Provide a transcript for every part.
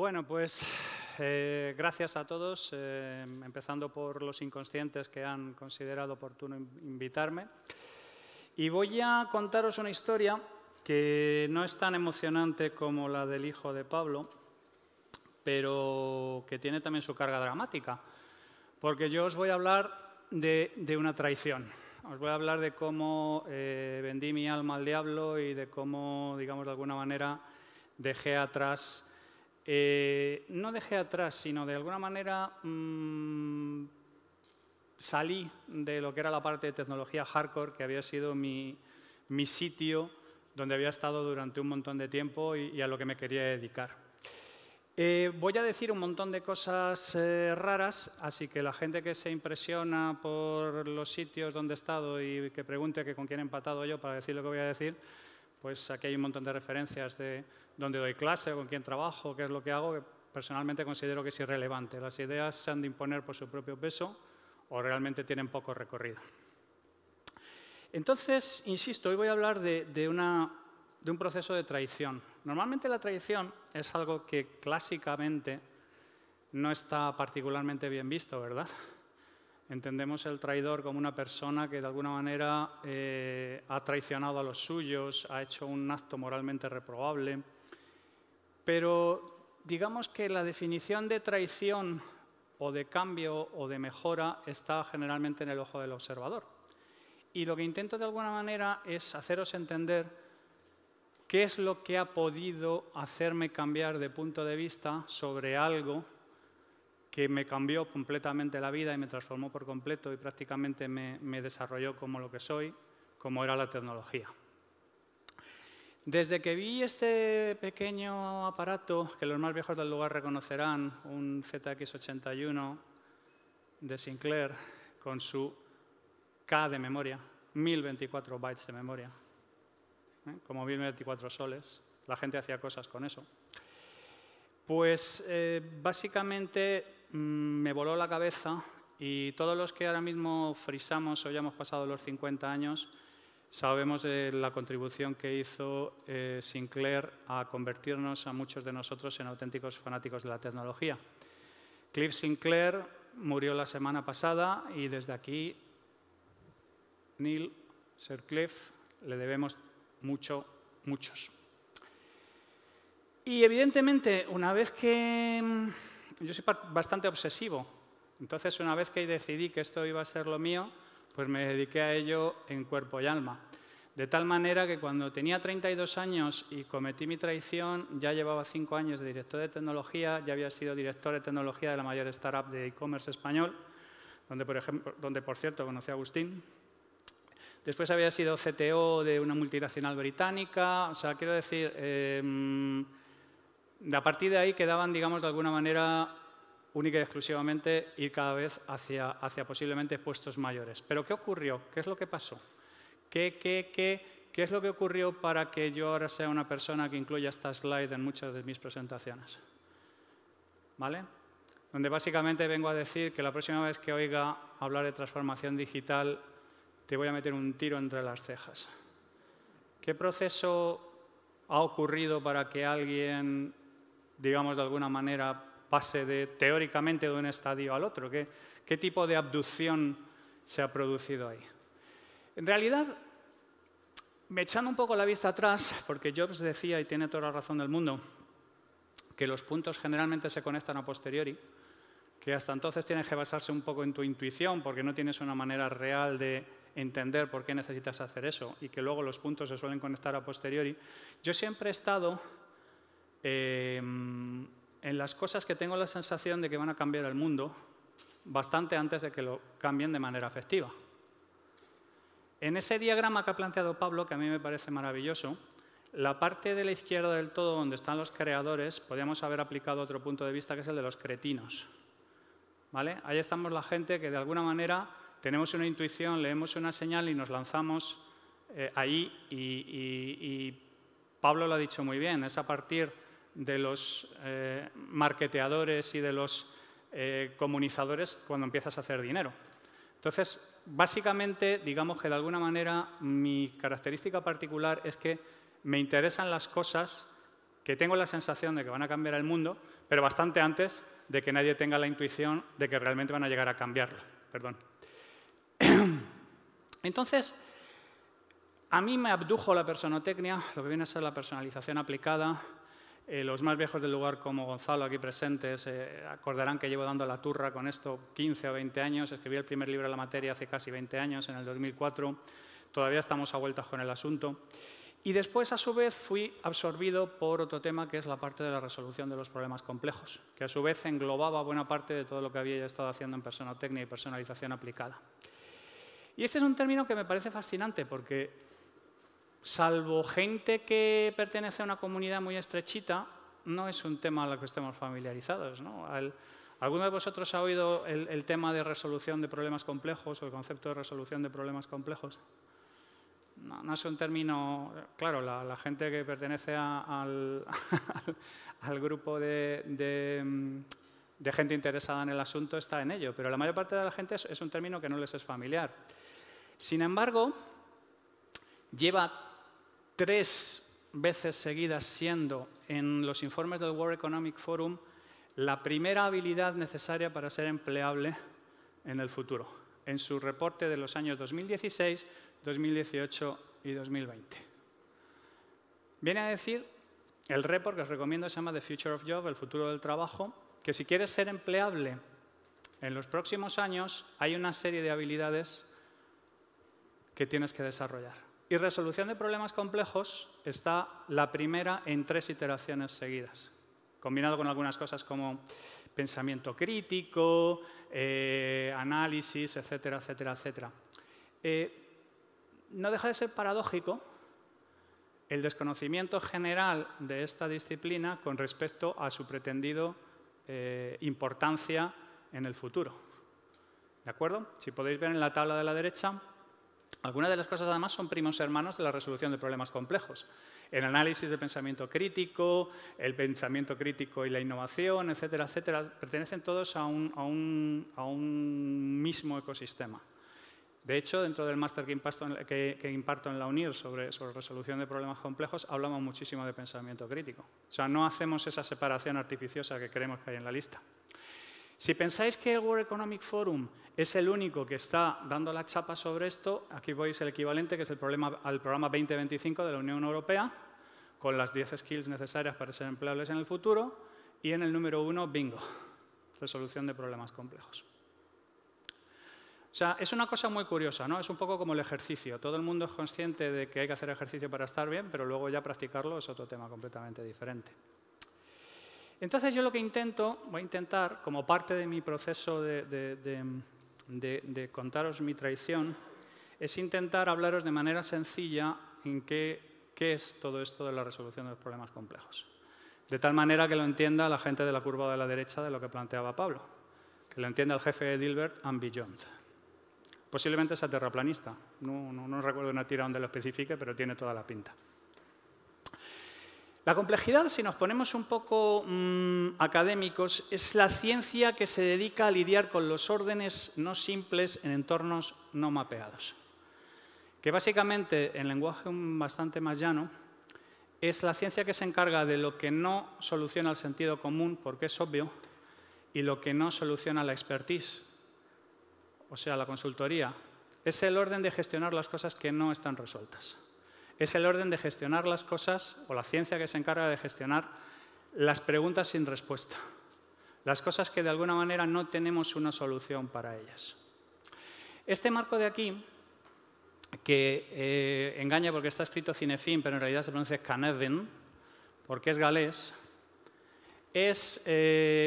Bueno, pues gracias a todos, empezando por los inconscientes que han considerado oportuno invitarme. Y voy a contaros una historia que no es tan emocionante como la del hijo de Pablo, pero que tiene también su carga dramática, porque yo os voy a hablar de una traición. Os voy a hablar de cómo vendí mi alma al diablo y de cómo, digamos, de alguna manera dejé atrás, no dejé atrás, sino de alguna manera salí de lo que era la parte de tecnología hardcore, que había sido mi sitio donde había estado durante un montón de tiempo y a lo que me quería dedicar. Voy a decir un montón de cosas raras, así que la gente que se impresiona por los sitios donde he estado y que pregunte que con quién he empatado yo para decir lo que voy a decir, pues aquí hay un montón de referencias de dónde doy clase, con quién trabajo, qué es lo que hago, que personalmente considero que es irrelevante. Las ideas se han de imponer por su propio peso o realmente tienen poco recorrido. Entonces, insisto, hoy voy a hablar de un proceso de traición. Normalmente la traición es algo que clásicamente no está particularmente bien visto, ¿verdad? Entendemos el traidor como una persona que de alguna manera ha traicionado a los suyos, ha hecho un acto moralmente reprobable. Pero digamos que la definición de traición o de cambio o de mejora está generalmente en el ojo del observador. Y lo que intento de alguna manera es haceros entender qué es lo que ha podido hacerme cambiar de punto de vista sobre algo que me cambió completamente la vida y me transformó por completo y prácticamente me desarrolló como lo que soy, como era la tecnología. Desde que vi este pequeño aparato, que los más viejos del lugar reconocerán, un ZX81 de Sinclair, con su K de memoria, 1024 bytes de memoria, como 1024 soles, la gente hacía cosas con eso. Pues básicamente me voló la cabeza y todos los que ahora mismo frisamos o ya hemos pasado los 50 años sabemos de la contribución que hizo Sinclair a convertirnos a muchos de nosotros en auténticos fanáticos de la tecnología. Cliff Sinclair murió la semana pasada y desde aquí, Neil, Sir Cliff, le debemos muchos. Y evidentemente, una vez que yo soy bastante obsesivo, entonces una vez que decidí que esto iba a ser lo mío, pues me dediqué a ello en cuerpo y alma. De tal manera que cuando tenía 32 años y cometí mi traición, ya llevaba 5 años de director de tecnología, ya había sido director de tecnología de la mayor startup de e-commerce español, donde por cierto conocí a Agustín. Después había sido CTO de una multinacional británica, o sea, quiero decir, a partir de ahí quedaban, digamos, de alguna manera, única y exclusivamente, ir cada vez hacia posiblemente puestos mayores. ¿Pero qué ocurrió? ¿Qué es lo que pasó? ¿Qué es lo que ocurrió para que yo ahora sea una persona que incluya esta slide en muchas de mis presentaciones? ¿Vale? Donde básicamente vengo a decir que la próxima vez que oiga hablar de transformación digital, te voy a meter un tiro entre las cejas. ¿Qué proceso ha ocurrido para que alguien, digamos, de alguna manera pase teóricamente de un estadio al otro? ¿Qué tipo de abducción se ha producido ahí? En realidad, me echando un poco la vista atrás, porque Jobs decía, y tiene toda la razón del mundo, que los puntos generalmente se conectan a posteriori, que hasta entonces tienes que basarse un poco en tu intuición, porque no tienes una manera real de entender por qué necesitas hacer eso, y que luego los puntos se suelen conectar a posteriori. Yo siempre he estado en las cosas que tengo la sensación de que van a cambiar el mundo bastante antes de que lo cambien de manera efectiva. En ese diagrama que ha planteado Pablo, que a mí me parece maravilloso, la parte de la izquierda del todo, donde están los creadores, podríamos haber aplicado otro punto de vista, que es el de los cretinos. ¿Vale? Ahí estamos la gente que de alguna manera tenemos una intuición, leemos una señal y nos lanzamos ahí y Pablo lo ha dicho muy bien, es a partir de los marketeadores y de los comunizadores cuando empiezas a hacer dinero. Entonces, básicamente, digamos que de alguna manera mi característica particular es que me interesan las cosas que tengo la sensación de que van a cambiar el mundo, pero bastante antes de que nadie tenga la intuición de que realmente van a llegar a cambiarlo. Perdón. Entonces, a mí me abdujo la personotecnia, lo que viene a ser la personalización aplicada. Los más viejos del lugar, como Gonzalo, aquí presentes, acordarán que llevo dando la turra con esto 15 o 20 años. Escribí el primer libro de la materia hace casi 20 años, en el 2004. Todavía estamos a vueltas con el asunto. Y después, a su vez, fui absorbido por otro tema, que es la parte de la resolución de los problemas complejos, que a su vez englobaba buena parte de todo lo que había estado haciendo en personotecnia y personalización aplicada. Y este es un término que me parece fascinante, porque salvo gente que pertenece a una comunidad muy estrechita, no es un tema al que estemos familiarizados, ¿no? ¿Alguno de vosotros ha oído el tema de resolución de problemas complejos o el concepto de resolución de problemas complejos? No es un término... Claro, la gente que pertenece al grupo de gente interesada en el asunto está en ello, pero la mayor parte de la gente es un término que no les es familiar. Sin embargo, lleva 3 veces seguidas siendo en los informes del World Economic Forum la primera habilidad necesaria para ser empleable en el futuro, en su reporte de los años 2016, 2018 y 2020. Viene a decir, el report que os recomiendo se llama The Future of Job, el futuro del trabajo, que si quieres ser empleable en los próximos años, hay una serie de habilidades que tienes que desarrollar. Y resolución de problemas complejos está la primera en 3 iteraciones seguidas, combinado con algunas cosas como pensamiento crítico, análisis, etcétera, etcétera, etcétera. No deja de ser paradójico el desconocimiento general de esta disciplina con respecto a su pretendido importancia en el futuro. ¿De acuerdo? Si podéis ver en la tabla de la derecha, algunas de las cosas además son primos hermanos de la resolución de problemas complejos. El análisis de pensamiento crítico, el pensamiento crítico y la innovación, etcétera, etcétera, pertenecen todos a un mismo ecosistema. De hecho, dentro del máster que imparto en la UNIR sobre resolución de problemas complejos, hablamos muchísimo de pensamiento crítico. O sea, no hacemos esa separación artificiosa que creemos que hay en la lista. Si pensáis que el World Economic Forum es el único que está dando la chapa sobre esto, aquí veis el equivalente, que es el programa 2025 de la Unión Europea, con las 10 skills necesarias para ser empleables en el futuro, y en el número 1, bingo, resolución de problemas complejos. O sea, es una cosa muy curiosa, ¿no? Es un poco como el ejercicio. Todo el mundo es consciente de que hay que hacer ejercicio para estar bien, pero luego ya practicarlo es otro tema completamente diferente. Entonces yo lo que voy a intentar, como parte de mi proceso de contaros mi traición, es intentar hablaros de manera sencilla en qué es todo esto de la resolución de los problemas complejos. De tal manera que lo entienda la gente de la curva de la derecha de lo que planteaba Pablo, que lo entienda el jefe de Dilbert and beyond. Posiblemente sea terraplanista, no recuerdo una tira donde lo especifique, pero tiene toda la pinta. La complejidad, si nos ponemos un poco académicos, es la ciencia que se dedica a lidiar con los órdenes no simples en entornos no mapeados. Que básicamente, en lenguaje bastante más llano, es la ciencia que se encarga de lo que no soluciona el sentido común, porque es obvio, y lo que no soluciona la expertise, o sea, la consultoría. Es el orden de gestionar las cosas que no están resueltas. Es el orden de gestionar las cosas, o la ciencia que se encarga de gestionar las preguntas sin respuesta. Las cosas que de alguna manera no tenemos una solución para ellas. Este marco de aquí, que engaña porque está escrito Cinefin, pero en realidad se pronuncia Canevin, porque es galés, es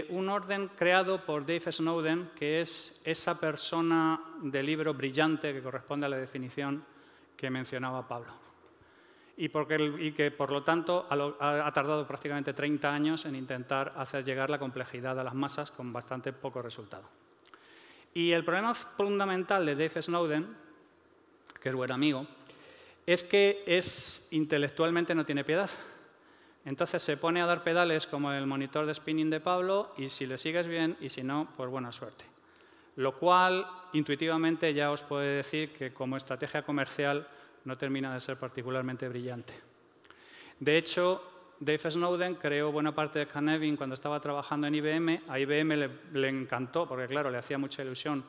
un orden creado por Dave Snowden, que es esa persona del libro brillante que corresponde a la definición que mencionaba Pablo. Y que, por lo tanto, ha tardado prácticamente 30 años en intentar hacer llegar la complejidad a las masas con bastante poco resultado. Y el problema fundamental de Dave Snowden, que es buen amigo, es que intelectualmente no tiene piedad. Entonces se pone a dar pedales como el monitor de spinning de Pablo y si le sigues bien y si no, pues buena suerte. Lo cual, intuitivamente, ya os puede decir que como estrategia comercial no termina de ser particularmente brillante. De hecho, Dave Snowden creó buena parte de Canevin cuando estaba trabajando en IBM. A IBM le encantó, porque claro, le hacía mucha ilusión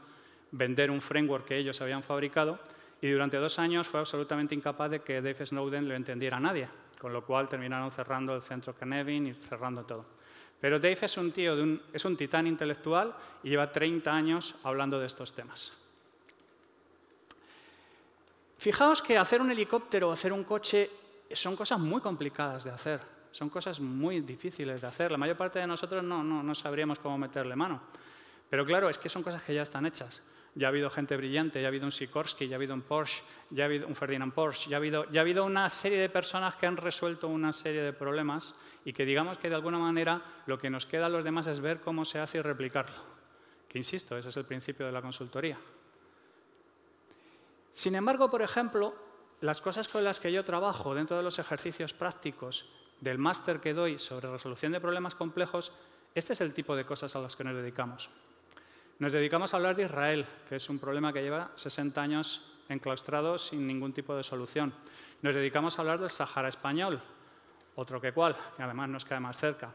vender un framework que ellos habían fabricado, y durante 2 años fue absolutamente incapaz de que Dave Snowden lo entendiera a nadie, con lo cual terminaron cerrando el centro Canevin y cerrando todo. Pero Dave es un tío, es un titán intelectual y lleva 30 años hablando de estos temas. Fijaos que hacer un helicóptero o hacer un coche son cosas muy complicadas de hacer, son cosas muy difíciles de hacer. La mayor parte de nosotros no sabríamos cómo meterle mano. Pero claro, es que son cosas que ya están hechas. Ya ha habido gente brillante, ya ha habido un Sikorsky, ya ha habido un Porsche, ya ha habido un Ferdinand Porsche, ya ha habido una serie de personas que han resuelto una serie de problemas y que digamos que de alguna manera lo que nos queda a los demás es ver cómo se hace y replicarlo. Que insisto, ese es el principio de la consultoría. Sin embargo, por ejemplo, las cosas con las que yo trabajo dentro de los ejercicios prácticos del máster que doy sobre resolución de problemas complejos, este es el tipo de cosas a las que nos dedicamos. Nos dedicamos a hablar de Israel, que es un problema que lleva 60 años enclaustrado sin ningún tipo de solución. Nos dedicamos a hablar del Sáhara español, otro que cual, que además nos cae más cerca.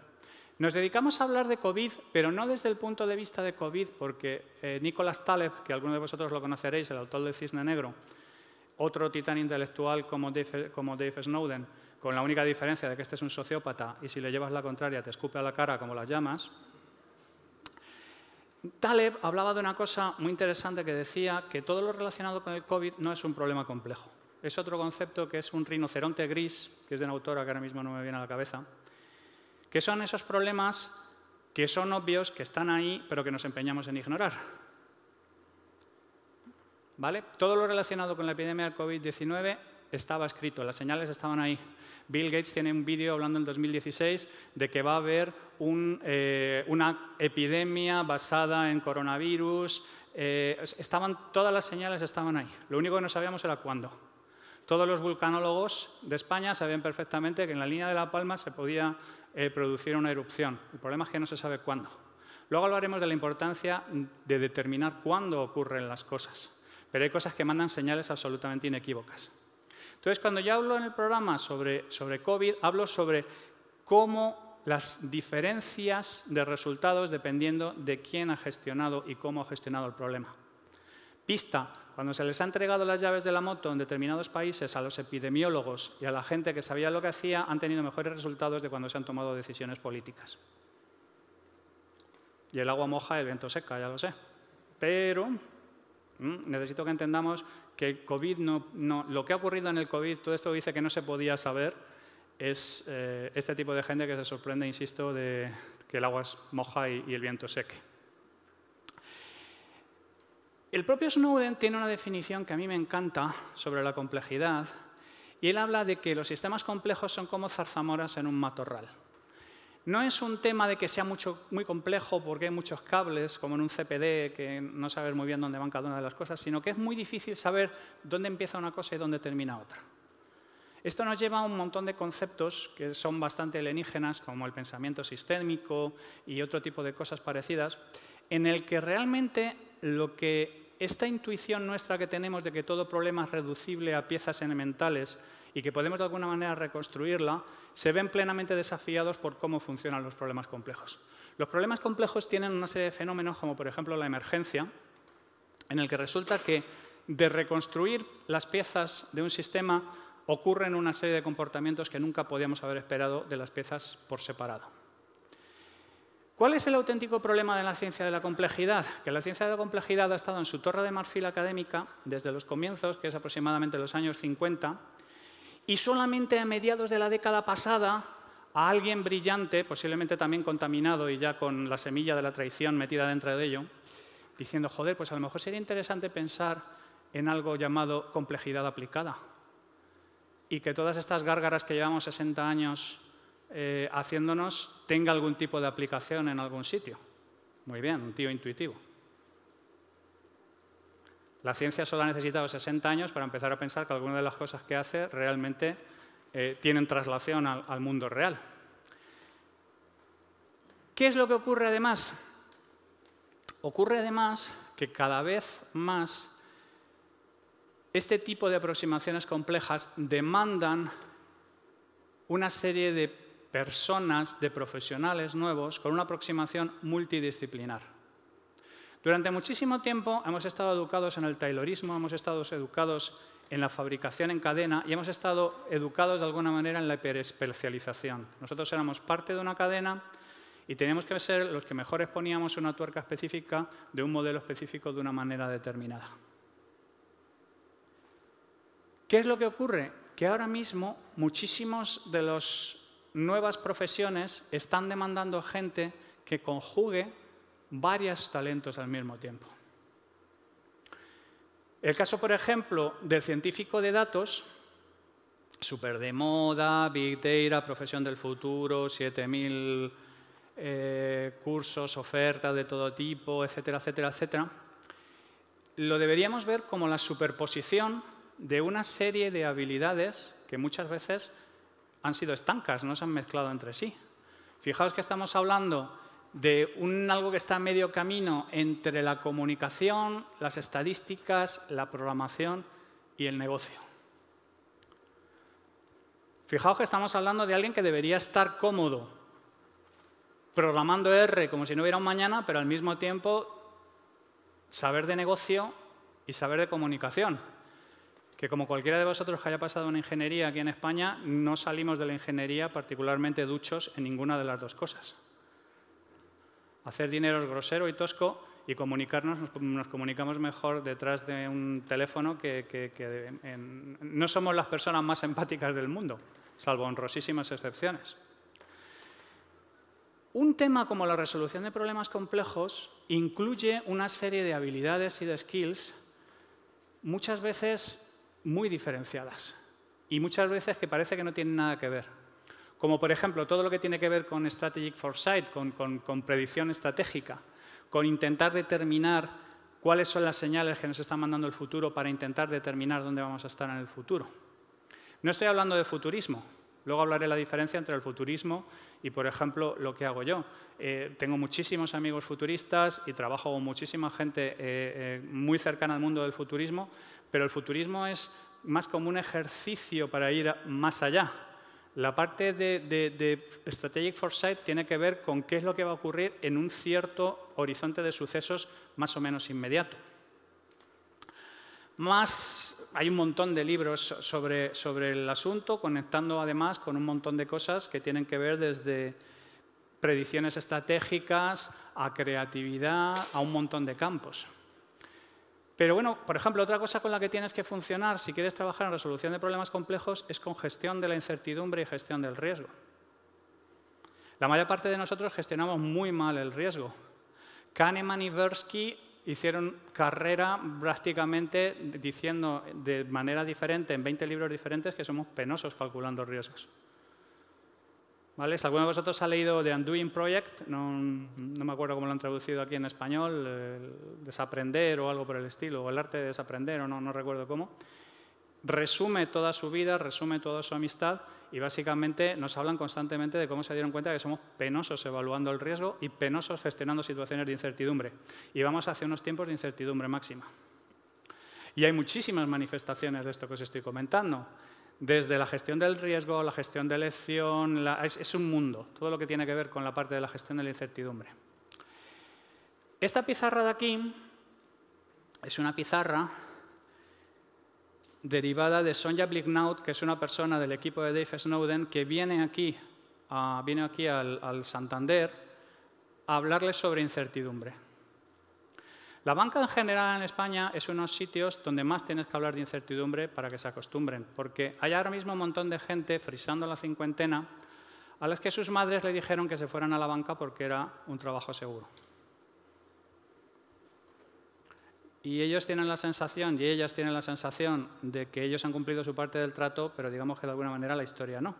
Nos dedicamos a hablar de COVID, pero no desde el punto de vista de COVID, porque Nicholas Taleb, que algunos de vosotros lo conoceréis, el autor del Cisne Negro, otro titán intelectual como Dave Snowden, con la única diferencia de que este es un sociópata y si le llevas la contraria te escupe a la cara como las llamas. Taleb hablaba de una cosa muy interesante que decía que todo lo relacionado con el COVID no es un problema complejo. Es otro concepto que es un rinoceronte gris, que es de una autora que ahora mismo no me viene a la cabeza, que son esos problemas que son obvios, que están ahí, pero que nos empeñamos en ignorar. ¿Vale? Todo lo relacionado con la epidemia del COVID-19 estaba escrito, las señales estaban ahí. Bill Gates tiene un vídeo hablando en 2016 de que va a haber una epidemia basada en coronavirus. Todas las señales estaban ahí. Lo único que no sabíamos era cuándo. Todos los vulcanólogos de España sabían perfectamente que en la línea de La Palma se podía producir una erupción. El problema es que no se sabe cuándo. Luego hablaremos de la importancia de determinar cuándo ocurren las cosas. Pero hay cosas que mandan señales absolutamente inequívocas. Entonces, cuando yo hablo en el programa sobre COVID, hablo sobre cómo las diferencias de resultados dependiendo de quién ha gestionado y cómo ha gestionado el problema. Pista, cuando se les ha entregado las llaves de la moto en determinados países a los epidemiólogos y a la gente que sabía lo que hacía, han tenido mejores resultados de cuando se han tomado decisiones políticas. Y el agua moja, el viento seca, ya lo sé. Pero necesito que entendamos que el COVID lo que ha ocurrido en el COVID, todo esto dice que no se podía saber, es este tipo de gente que se sorprende, insisto, de que el agua moja y el viento seque. El propio Snowden tiene una definición que a mí me encanta sobre la complejidad y él habla de que los sistemas complejos son como zarzamoras en un matorral. No es un tema de que sea muy complejo porque hay muchos cables, como en un CPD, que no sabes muy bien dónde van cada una de las cosas, sino que es muy difícil saber dónde empieza una cosa y dónde termina otra. Esto nos lleva a un montón de conceptos que son bastante alienígenas, como el pensamiento sistémico y otro tipo de cosas parecidas, en el que realmente esta intuición nuestra que tenemos de que todo problema es reducible a piezas elementales y que podemos de alguna manera reconstruirla, se ven plenamente desafiados por cómo funcionan los problemas complejos. Los problemas complejos tienen una serie de fenómenos, como por ejemplo la emergencia, en el que resulta que de reconstruir las piezas de un sistema ocurren una serie de comportamientos que nunca podíamos haber esperado de las piezas por separado. ¿Cuál es el auténtico problema de la ciencia de la complejidad? Que la ciencia de la complejidad ha estado en su torre de marfil académica desde los comienzos, que es aproximadamente los años 50, y solamente a mediados de la década pasada, a alguien brillante, posiblemente también contaminado y ya con la semilla de la traición metida dentro de ello, diciendo, joder, pues a lo mejor sería interesante pensar en algo llamado complejidad aplicada. Y que todas estas gárgaras que llevamos 60 años haciéndonos tenga algún tipo de aplicación en algún sitio. Muy bien, un tío intuitivo. La ciencia solo ha necesitado 60 años para empezar a pensar que algunas de las cosas que hace realmente tienen traslación al mundo real. ¿Qué es lo que ocurre además? Ocurre además que cada vez más este tipo de aproximaciones complejas demandan una serie de personas, de profesionales nuevos con una aproximación multidisciplinar. Durante muchísimo tiempo hemos estado educados en el taylorismo, hemos estado educados en la fabricación en cadena y hemos estado educados de alguna manera en la hiperespecialización. Nosotros éramos parte de una cadena y teníamos que ser los que mejor exponíamos una tuerca específica de un modelo específico de una manera determinada. ¿Qué es lo que ocurre? Que ahora mismo muchísimas de las nuevas profesiones están demandando gente que conjugue varios talentos al mismo tiempo. El caso, por ejemplo, del científico de datos, súper de moda, Big Data, profesión del futuro, 7000 cursos, ofertas de todo tipo, etcétera, etcétera, etcétera, lo deberíamos ver como la superposición de una serie de habilidades que muchas veces han sido estancas, no se han mezclado entre sí. Fijaos que estamos hablando de algo que está a medio camino entre la comunicación, las estadísticas, la programación y el negocio. Fijaos que estamos hablando de alguien que debería estar cómodo programando R como si no hubiera un mañana, pero al mismo tiempo saber de negocio y saber de comunicación. Que como cualquiera de vosotros que haya pasado una ingeniería aquí en España, no salimos de la ingeniería particularmente duchos en ninguna de las dos cosas. Hacer dinero es grosero y tosco y comunicarnos, nos comunicamos mejor detrás de un teléfono no somos las personas más empáticas del mundo, salvo honrosísimas excepciones. Un tema como la resolución de problemas complejos incluye una serie de habilidades y de skills muchas veces muy diferenciadas y muchas veces que parece que no tienen nada que ver. Como, por ejemplo, todo lo que tiene que ver con strategic foresight, con predicción estratégica, con intentar determinar cuáles son las señales que nos está mandando el futuro para intentar determinar dónde vamos a estar en el futuro. No estoy hablando de futurismo. Luego hablaré de la diferencia entre el futurismo y, por ejemplo, lo que hago yo. Tengo muchísimos amigos futuristas y trabajo con muchísima gente muy cercana al mundo del futurismo, pero el futurismo es más como un ejercicio para ir más allá. La parte de Strategic Foresight tiene que ver con qué es lo que va a ocurrir en un cierto horizonte de sucesos más o menos inmediato. Hay un montón de libros sobre el asunto, conectando además con un montón de cosas que tienen que ver desde predicciones estratégicas a creatividad, a un montón de campos. Pero bueno, por ejemplo, otra cosa con la que tienes que funcionar si quieres trabajar en resolución de problemas complejos es con gestión de la incertidumbre y gestión del riesgo. La mayor parte de nosotros gestionamos muy mal el riesgo. Kahneman y Tversky hicieron carrera prácticamente diciendo de manera diferente, en 20 libros diferentes, que somos penosos calculando riesgos. ¿Vale? Si alguno de vosotros ha leído The Undoing Project, no me acuerdo cómo lo han traducido aquí en español, desaprender o algo por el estilo, o el arte de desaprender, o no recuerdo cómo, resume toda su vida, resume toda su amistad y básicamente nos hablan constantemente de cómo se dieron cuenta que somos penosos evaluando el riesgo y penosos gestionando situaciones de incertidumbre. Y vamos hacia unos tiempos de incertidumbre máxima. Y hay muchísimas manifestaciones de esto que os estoy comentando. Desde la gestión del riesgo, la gestión de elección, es un mundo, todo lo que tiene que ver con la parte de la gestión de la incertidumbre. Esta pizarra de aquí es una pizarra derivada de Sonja Blicknaut, que es una persona del equipo de Dave Snowden, que viene aquí al Santander a hablarles sobre incertidumbre. La banca en general en España es uno de los sitios donde más tienes que hablar de incertidumbre para que se acostumbren, porque hay ahora mismo un montón de gente frisando la cincuentena a las que sus madres le dijeron que se fueran a la banca porque era un trabajo seguro. Y ellos tienen la sensación, y ellas tienen la sensación de que ellos han cumplido su parte del trato, pero digamos que de alguna manera la historia no.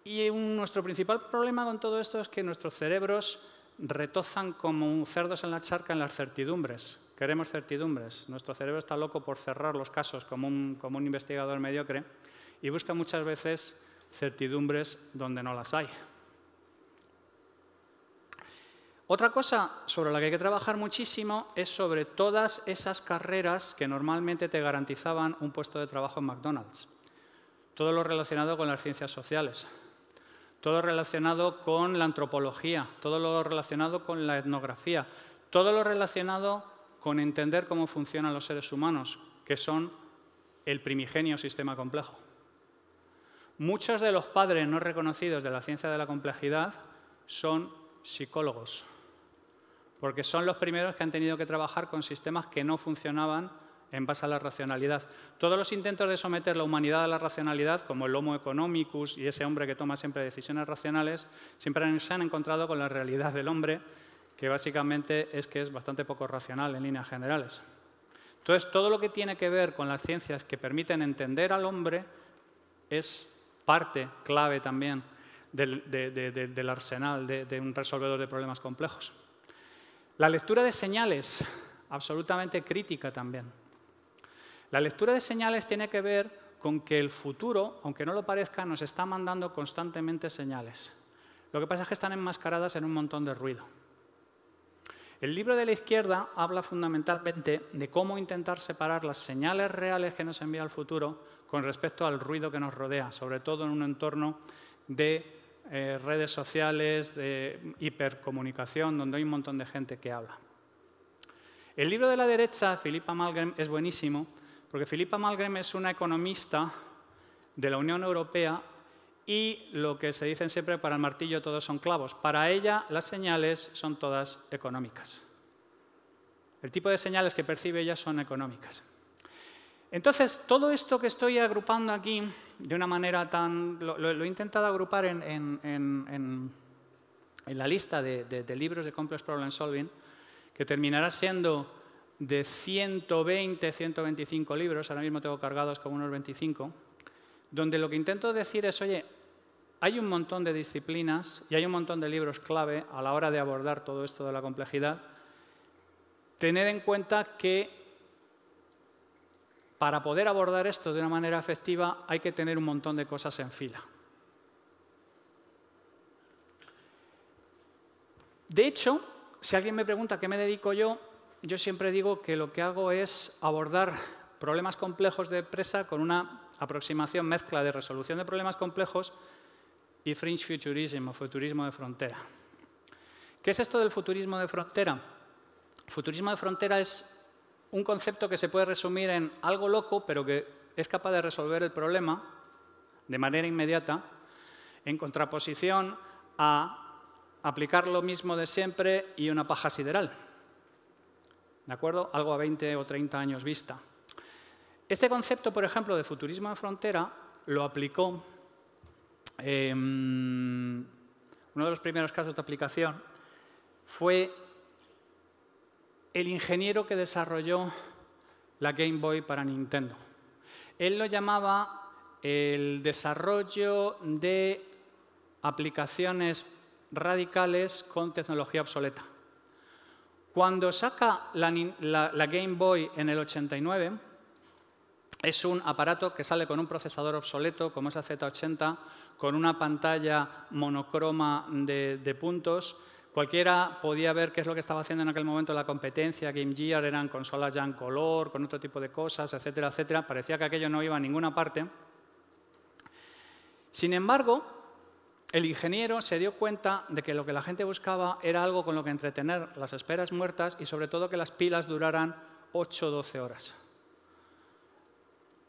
Y nuestro principal problema con todo esto es que nuestros cerebros retozan como cerdos en la charca en las certidumbres. Queremos certidumbres. Nuestro cerebro está loco por cerrar los casos como un investigador mediocre y busca muchas veces certidumbres donde no las hay. Otra cosa sobre la que hay que trabajar muchísimo es sobre todas esas carreras que normalmente te garantizaban un puesto de trabajo en McDonald's. todo lo relacionado con las ciencias sociales, todo lo relacionado con la antropología, todo lo relacionado con la etnografía, todo lo relacionado con entender cómo funcionan los seres humanos, que son el primigenio sistema complejo. Muchos de los padres no reconocidos de la ciencia de la complejidad son psicólogos, porque son los primeros que han tenido que trabajar con sistemas que no funcionaban en base a la racionalidad. Todos los intentos de someter la humanidad a la racionalidad, como el Homo economicus y ese hombre que toma siempre decisiones racionales, siempre se han encontrado con la realidad del hombre, que básicamente es que es bastante poco racional en líneas generales. Entonces, todo lo que tiene que ver con las ciencias que permiten entender al hombre es parte clave también del arsenal de un resolvedor de problemas complejos. La lectura de señales, absolutamente crítica también. La lectura de señales tiene que ver con que el futuro, aunque no lo parezca, nos está mandando constantemente señales. Lo que pasa es que están enmascaradas en un montón de ruido. El libro de la izquierda habla fundamentalmente de cómo intentar separar las señales reales que nos envía el futuro con respecto al ruido que nos rodea, sobre todo en un entorno de redes sociales, de hipercomunicación, donde hay un montón de gente que habla. El libro de la derecha, Philippa Malmgren, es buenísimo, porque Philippa Malmgren es una economista de la Unión Europea y lo que se dicen siempre, para el martillo todos son clavos. Para ella, las señales son todas económicas. El tipo de señales que percibe ella son económicas. Entonces, todo esto que estoy agrupando aquí, de una manera tan... Lo he intentado agrupar en la lista de libros de Complex Problem Solving, que terminará siendo de 120, 125 libros, ahora mismo tengo cargados como unos 25, donde lo que intento decir es, oye, hay un montón de disciplinas y hay un montón de libros clave a la hora de abordar todo esto de la complejidad. Tened en cuenta que para poder abordar esto de una manera efectiva hay que tener un montón de cosas en fila. De hecho, si alguien me pregunta a qué me dedico yo siempre digo que lo que hago es abordar problemas complejos de empresa con una aproximación mezcla de resolución de problemas complejos y fringe futurism, o futurismo de frontera. ¿Qué es esto del futurismo de frontera? El futurismo de frontera es un concepto que se puede resumir en algo loco, pero que es capaz de resolver el problema de manera inmediata, en contraposición a aplicar lo mismo de siempre y una paja sideral. ¿De acuerdo? Algo a 20 o 30 años vista. Este concepto, por ejemplo, de futurismo de frontera, lo aplicó uno de los primeros casos de aplicación fue el ingeniero que desarrolló la Game Boy para Nintendo. Él lo llamaba el desarrollo de aplicaciones radicales con tecnología obsoleta. Cuando saca la Game Boy en el 89, es un aparato que sale con un procesador obsoleto, como esa Z80, con una pantalla monocroma de puntos. Cualquiera podía ver qué es lo que estaba haciendo en aquel momento la competencia. Game Gear eran consolas ya en color, con otro tipo de cosas, etcétera, etcétera. Parecía que aquello no iba a ninguna parte. Sin embargo, el ingeniero se dio cuenta de que lo que la gente buscaba era algo con lo que entretener las esperas muertas y sobre todo que las pilas duraran 8 o 12 horas.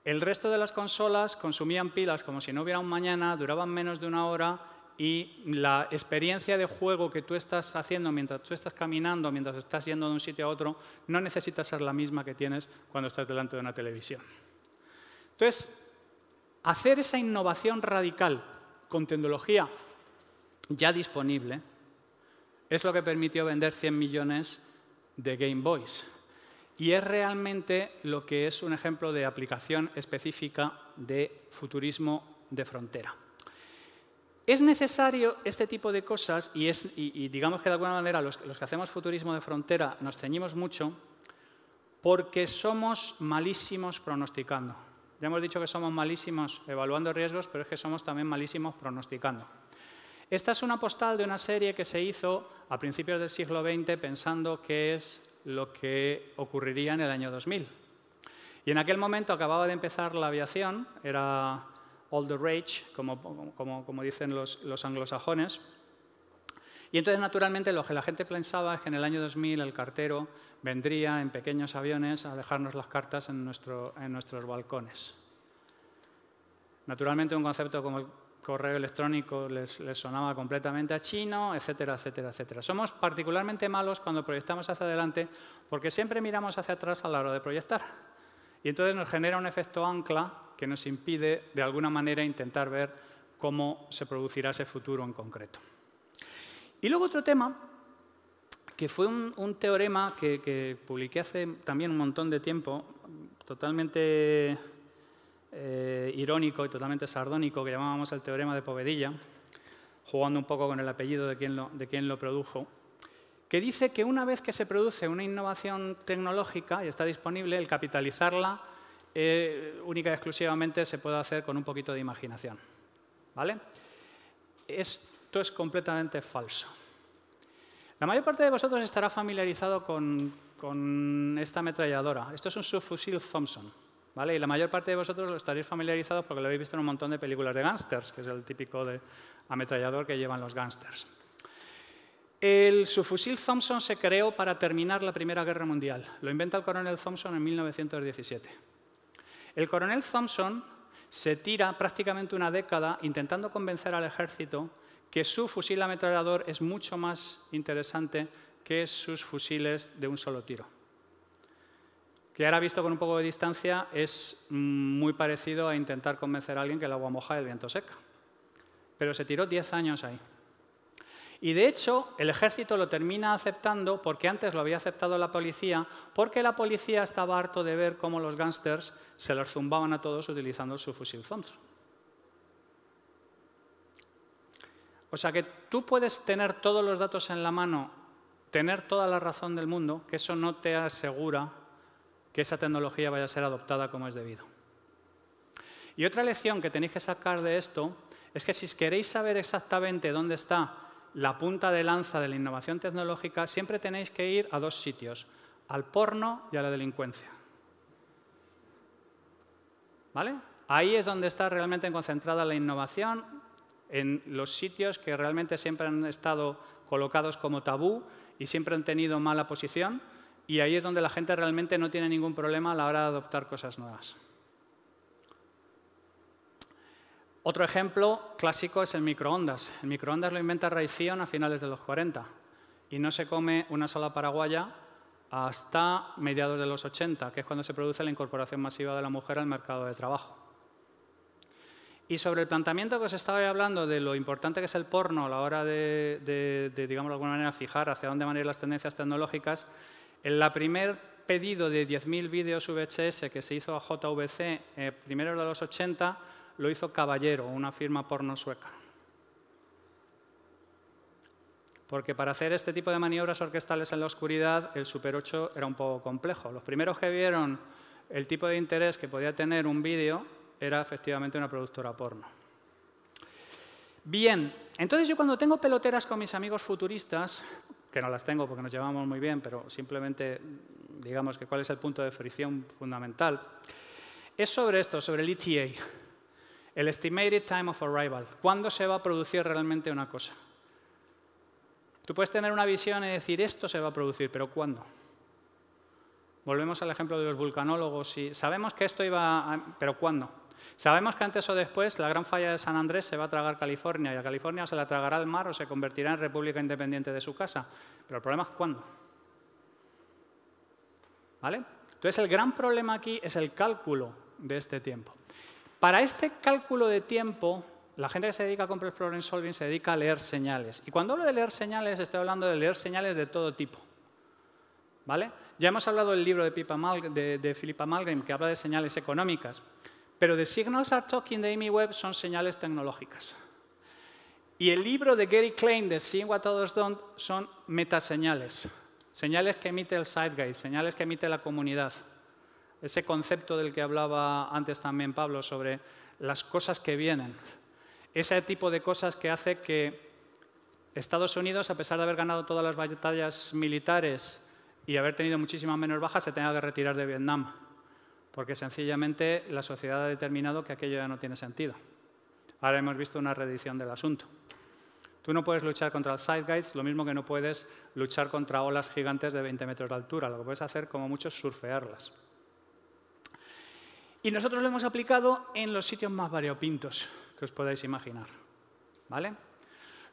El resto de las consolas consumían pilas como si no hubiera un mañana, duraban menos de una hora y la experiencia de juego que tú estás haciendo mientras tú estás caminando, mientras estás yendo de un sitio a otro, no necesita ser la misma que tienes cuando estás delante de una televisión. Entonces, hacer esa innovación radical con tecnología ya disponible es lo que permitió vender 100 millones de Game Boys. Y es realmente lo que es un ejemplo de aplicación específica de futurismo de frontera. Es necesario este tipo de cosas y digamos que de alguna manera los que hacemos futurismo de frontera nos ceñimos mucho porque somos malísimos pronosticando. Ya hemos dicho que somos malísimos evaluando riesgos, pero es que somos también malísimos pronosticando. Esta es una postal de una serie que se hizo a principios del siglo XX pensando que es lo que ocurriría en el año 2000. Y en aquel momento acababa de empezar la aviación, era all the rage, como dicen los anglosajones. Y entonces, naturalmente, lo que la gente pensaba es que en el año 2000 el cartero vendría en pequeños aviones a dejarnos las cartas en nuestros balcones. Naturalmente, un concepto como el correo electrónico les sonaba completamente a chino, etcétera, etcétera, etcétera. Somos particularmente malos cuando proyectamos hacia adelante porque siempre miramos hacia atrás a la hora de proyectar. Y entonces nos genera un efecto ancla que nos impide, de alguna manera, intentar ver cómo se producirá ese futuro en concreto. Y luego otro tema, que fue un teorema que publiqué hace también un montón de tiempo, totalmente irónico y totalmente sardónico, que llamábamos el teorema de Povedilla, jugando un poco con el apellido de quien lo produjo, que dice que una vez que se produce una innovación tecnológica y está disponible, el capitalizarla única y exclusivamente se puede hacer con un poquito de imaginación. ¿Vale? Esto es completamente falso. La mayor parte de vosotros estará familiarizado con esta ametralladora. Esto es un subfusil Thompson, ¿vale? Y la mayor parte de vosotros lo estaréis familiarizados porque lo habéis visto en un montón de películas de gángsters, que es el típico de ametrallador que llevan los gángsters. El subfusil Thompson se creó para terminar la Primera Guerra Mundial. Lo inventa el coronel Thompson en 1917. El coronel Thompson se tira prácticamente una década intentando convencer al ejército que su fusil ametrallador es mucho más interesante que sus fusiles de un solo tiro. Que ahora visto con un poco de distancia es muy parecido a intentar convencer a alguien que el agua moja y el viento seca. Pero se tiró 10 años ahí. Y de hecho, el ejército lo termina aceptando porque antes lo había aceptado la policía, porque la policía estaba harto de ver cómo los gángsters se los zumbaban a todos utilizando su fusil Thompson. O sea que tú puedes tener todos los datos en la mano, tener toda la razón del mundo, que eso no te asegura que esa tecnología vaya a ser adoptada como es debido. Y otra lección que tenéis que sacar de esto es que si queréis saber exactamente dónde está la punta de lanza de la innovación tecnológica, siempre tenéis que ir a dos sitios, al porno y a la delincuencia. ¿Vale? Ahí es donde está realmente concentrada la innovación, en los sitios que realmente siempre han estado colocados como tabú y siempre han tenido mala posición, y ahí es donde la gente realmente no tiene ningún problema a la hora de adoptar cosas nuevas. Otro ejemplo clásico es el microondas. El microondas lo inventa Raytheon a finales de los 40 y no se come una sola paraguaya hasta mediados de los 80, que es cuando se produce la incorporación masiva de la mujer al mercado de trabajo. Y sobre el planteamiento que os estaba hablando de lo importante que es el porno a la hora de digamos de alguna manera, fijar hacia dónde van a ir las tendencias tecnológicas, el primer pedido de 10.000 vídeos VHS que se hizo a JVC primeros de los 80 lo hizo Caballero, una firma porno sueca. Porque para hacer este tipo de maniobras orquestales en la oscuridad, el Super 8 era un poco complejo. Los primeros que vieron el tipo de interés que podía tener un vídeo era efectivamente una productora porno. Bien, entonces yo cuando tengo peloteras con mis amigos futuristas, que no las tengo porque nos llevamos muy bien, pero simplemente digamos que cuál es el punto de fricción fundamental, es sobre esto, sobre el ETA, el Estimated Time of Arrival. ¿Cuándo se va a producir realmente una cosa? Tú puedes tener una visión y decir, esto se va a producir, pero ¿cuándo? Volvemos al ejemplo de los vulcanólogos. Y sabemos que esto iba a... ¿Pero cuándo? Sabemos que antes o después la gran falla de San Andrés se va a tragar California y a California se la tragará el mar o se convertirá en república independiente de su casa. Pero el problema es cuándo. ¿Vale? Entonces el gran problema aquí es el cálculo de este tiempo. Para este cálculo de tiempo, la gente que se dedica a Complex Problem Solving se dedica a leer señales. Y cuando hablo de leer señales, estoy hablando de leer señales de todo tipo. ¿Vale? Ya hemos hablado del libro de Philip Amalgam, que habla de señales económicas. Pero The Signals Are Talking de Amy Webb son señales tecnológicas. Y el libro de Gary Klein, de Seeing What Others Don't, son metaseñales. Señales que emite el zeitgeist, señales que emite la comunidad. Ese concepto del que hablaba antes también Pablo sobre las cosas que vienen. Ese tipo de cosas que hace que Estados Unidos, a pesar de haber ganado todas las batallas militares y haber tenido muchísimas menos bajas, se tenga que retirar de Vietnam. Porque sencillamente la sociedad ha determinado que aquello ya no tiene sentido. Ahora hemos visto una reedición del asunto. Tú no puedes luchar contra el Zeitgeist, lo mismo que no puedes luchar contra olas gigantes de 20 metros de altura. Lo que puedes hacer, como mucho, es surfearlas. Y nosotros lo hemos aplicado en los sitios más variopintos que os podáis imaginar, ¿vale?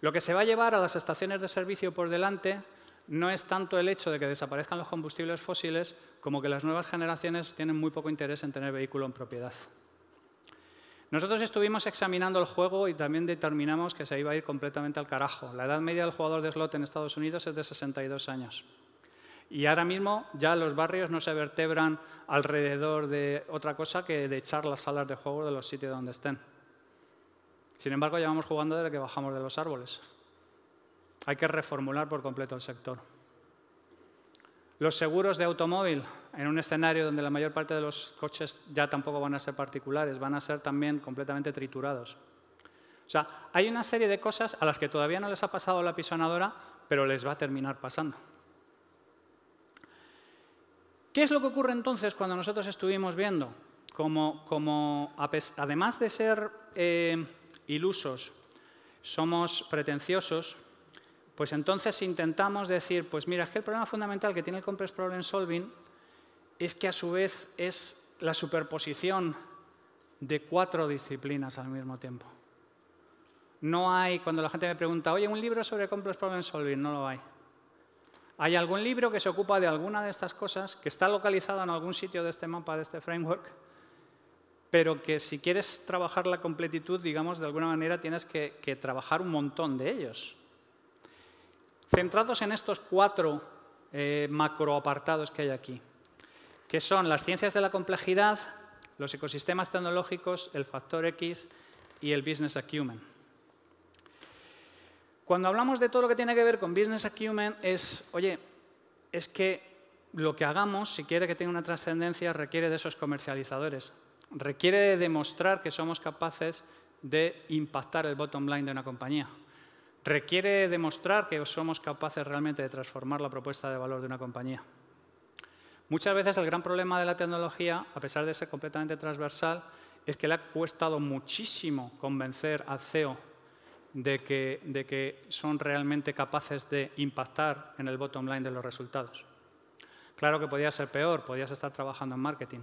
Lo que se va a llevar a las estaciones de servicio por delante no es tanto el hecho de que desaparezcan los combustibles fósiles como que las nuevas generaciones tienen muy poco interés en tener vehículo en propiedad. Nosotros estuvimos examinando el juego y también determinamos que se iba a ir completamente al carajo. La edad media del jugador de slot en Estados Unidos es de 62 años. Y ahora mismo ya los barrios no se vertebran alrededor de otra cosa que de echar las salas de juego de los sitios donde estén. Sin embargo, llevamos jugando desde que bajamos de los árboles. Hay que reformular por completo el sector. Los seguros de automóvil, en un escenario donde la mayor parte de los coches ya tampoco van a ser particulares, van a ser también completamente triturados. O sea, hay una serie de cosas a las que todavía no les ha pasado la pisonadora, pero les va a terminar pasando. ¿Qué es lo que ocurre entonces cuando nosotros estuvimos viendo? Además de ser ilusos, somos pretenciosos, pues entonces intentamos decir, pues mira, es que el problema fundamental que tiene el Complex Problem Solving es que a su vez es la superposición de 4 disciplinas al mismo tiempo. No hay, cuando la gente me pregunta, oye, un libro sobre Complex Problem Solving, no lo hay. Hay algún libro que se ocupa de alguna de estas cosas, que está localizado en algún sitio de este mapa, de este framework, pero que si quieres trabajar la completitud, digamos, de alguna manera tienes que trabajar un montón de ellos. Centrados en estos 4 macroapartados que hay aquí, que son las ciencias de la complejidad, los ecosistemas tecnológicos, el factor X y el business acumen. Cuando hablamos de todo lo que tiene que ver con business acumen es, oye, es que lo que hagamos, si quiere que tenga una trascendencia, requiere de esos comercializadores. Requiere de demostrar que somos capaces de impactar el bottom line de una compañía. Requiere demostrar que somos capaces realmente de transformar la propuesta de valor de una compañía. Muchas veces el gran problema de la tecnología, a pesar de ser completamente transversal, es que le ha costado muchísimo convencer al CEO de que son realmente capaces de impactar en el bottom line de los resultados. Claro que podía ser peor, podías estar trabajando en marketing.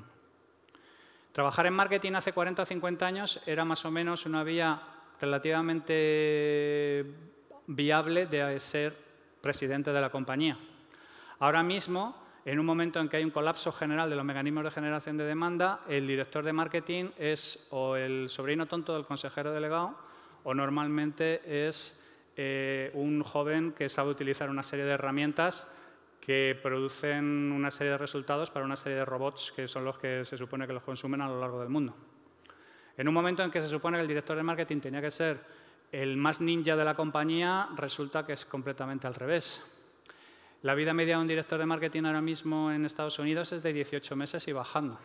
Trabajar en marketing hace 40 o 50 años era más o menos una vía relativamente viable de ser presidente de la compañía. Ahora mismo, en un momento en que hay un colapso general de los mecanismos de generación de demanda, el director de marketing es o el sobrino tonto del consejero delegado o normalmente es un joven que sabe utilizar una serie de herramientas que producen una serie de resultados para una serie de robots que son los que se supone que los consumen a lo largo del mundo. En un momento en que se supone que el director de marketing tenía que ser el más ninja de la compañía, resulta que es completamente al revés. La vida media de un director de marketing ahora mismo en Estados Unidos es de 18 meses y bajando.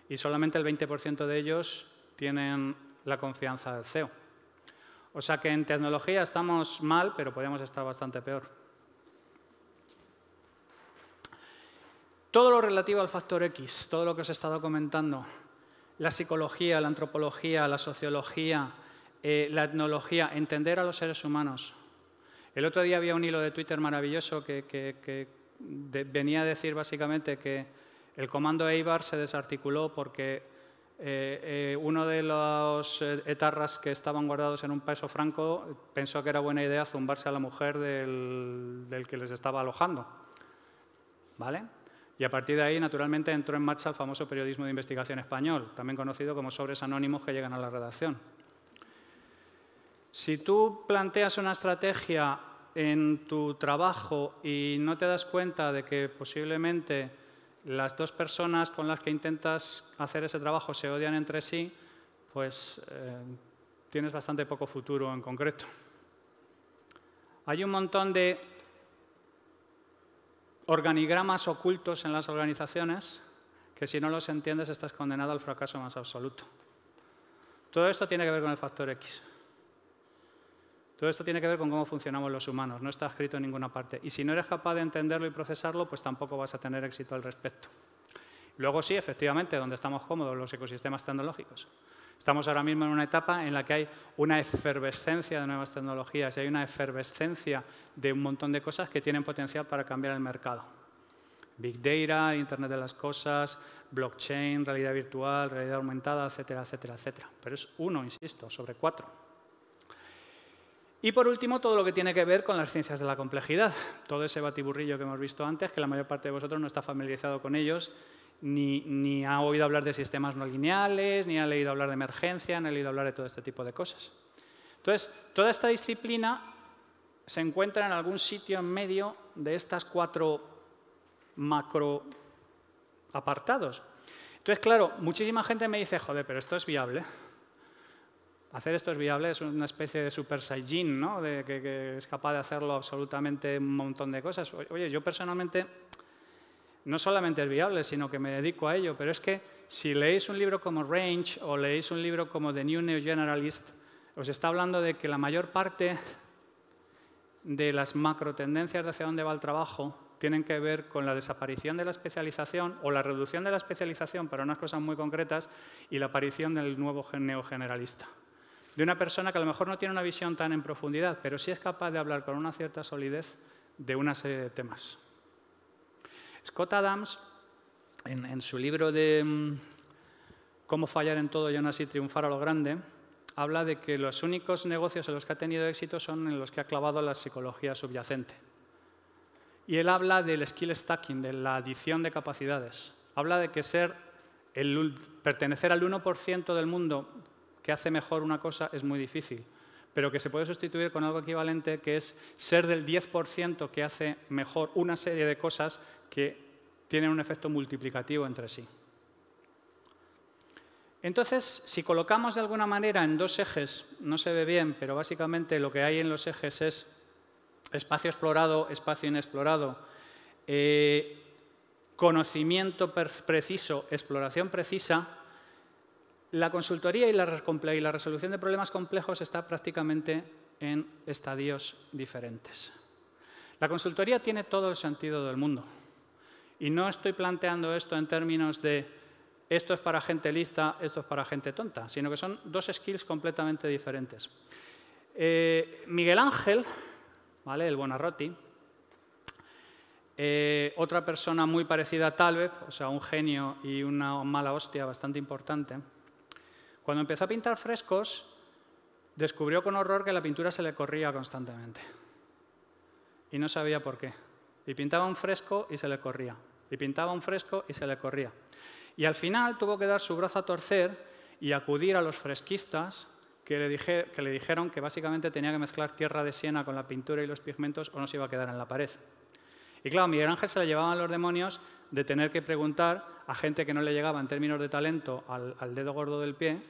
Y solamente el 20% de ellos tienen la confianza del CEO. O sea que en tecnología estamos mal, pero podríamos estar bastante peor. Todo lo relativo al factor X, todo lo que os he estado comentando, la psicología, la antropología, la sociología, la etnología, entender a los seres humanos. El otro día había un hilo de Twitter maravilloso que venía a decir básicamente que el comando Eibar se desarticuló porque uno de los etarras que estaban guardados en un peso franco pensó que era buena idea zumbarse a la mujer del que les estaba alojando. ¿Vale? Y a partir de ahí, naturalmente, entró en marcha el famoso periodismo de investigación español, también conocido como sobres anónimos que llegan a la redacción. Si tú planteas una estrategia en tu trabajo y no te das cuenta de que posiblemente las 2 personas con las que intentas hacer ese trabajo se odian entre sí, pues tienes bastante poco futuro en concreto. Hay un montón de organigramas ocultos en las organizaciones que si no los entiendes estás condenado al fracaso más absoluto. Todo esto tiene que ver con el factor X. Todo esto tiene que ver con cómo funcionamos los humanos, no está escrito en ninguna parte. Y si no eres capaz de entenderlo y procesarlo, pues tampoco vas a tener éxito al respecto. Luego sí, efectivamente, donde estamos cómodos, los ecosistemas tecnológicos. Estamos ahora mismo en una etapa en la que hay una efervescencia de nuevas tecnologías y hay una efervescencia de un montón de cosas que tienen potencial para cambiar el mercado. Big Data, Internet de las Cosas, blockchain, realidad virtual, realidad aumentada, etcétera, etcétera, etcétera. Pero es uno, insisto, sobre 4. Y por último, todo lo que tiene que ver con las ciencias de la complejidad. Todo ese batiburrillo que hemos visto antes, que la mayor parte de vosotros no está familiarizado con ellos, ni ha oído hablar de sistemas no lineales, ni ha leído hablar de emergencia, ni ha leído hablar de todo este tipo de cosas. Entonces, toda esta disciplina se encuentra en algún sitio en medio de estas 4 macro apartados. Entonces, claro, muchísima gente me dice, joder, pero esto es viable. Hacer esto es viable, es una especie de super saiyajin, ¿no? Que es capaz de hacerlo absolutamente un montón de cosas. Oye, yo personalmente no solamente es viable, sino que me dedico a ello, pero es que si leéis un libro como Range o leéis un libro como The New Neo Generalist, os está hablando de que la mayor parte de las macro tendencias de hacia dónde va el trabajo tienen que ver con la desaparición de la especialización o la reducción de la especialización para unas cosas muy concretas y la aparición del nuevo neogeneralista. De una persona que a lo mejor no tiene una visión tan en profundidad, pero sí es capaz de hablar con una cierta solidez de una serie de temas. Scott Adams, en su libro de Cómo fallar en todo y aún así triunfar a lo grande, habla de que los únicos negocios en los que ha tenido éxito son en los que ha clavado la psicología subyacente. Y él habla del skill stacking, de la adición de capacidades. Habla de que pertenecer al 1% del mundo que hace mejor una cosa es muy difícil, pero que se puede sustituir con algo equivalente, que es ser del 10% que hace mejor una serie de cosas que tienen un efecto multiplicativo entre sí. Entonces, si colocamos de alguna manera en 2 ejes, no se ve bien, pero básicamente lo que hay en los ejes es espacio explorado, espacio inexplorado, conocimiento preciso, exploración precisa, la consultoría y la resolución de problemas complejos está prácticamente en estadios diferentes. La consultoría tiene todo el sentido del mundo. Y no estoy planteando esto en términos de esto es para gente lista, esto es para gente tonta, sino que son 2 skills completamente diferentes. Miguel Ángel, ¿vale? El Buonarroti, otra persona muy parecida a Taleb, o sea, un genio y una mala hostia bastante importante, cuando empezó a pintar frescos, descubrió con horror que la pintura se le corría constantemente. Y no sabía por qué. Y pintaba un fresco y se le corría. Y pintaba un fresco y se le corría. Y al final tuvo que dar su brazo a torcer y acudir a los fresquistas que le dijeron que básicamente tenía que mezclar tierra de Siena con la pintura y los pigmentos o no se iba a quedar en la pared. Y claro, a Miguel Ángel se le llevaban los demonios de tener que preguntar a gente que no le llegaba en términos de talento al dedo gordo del pie,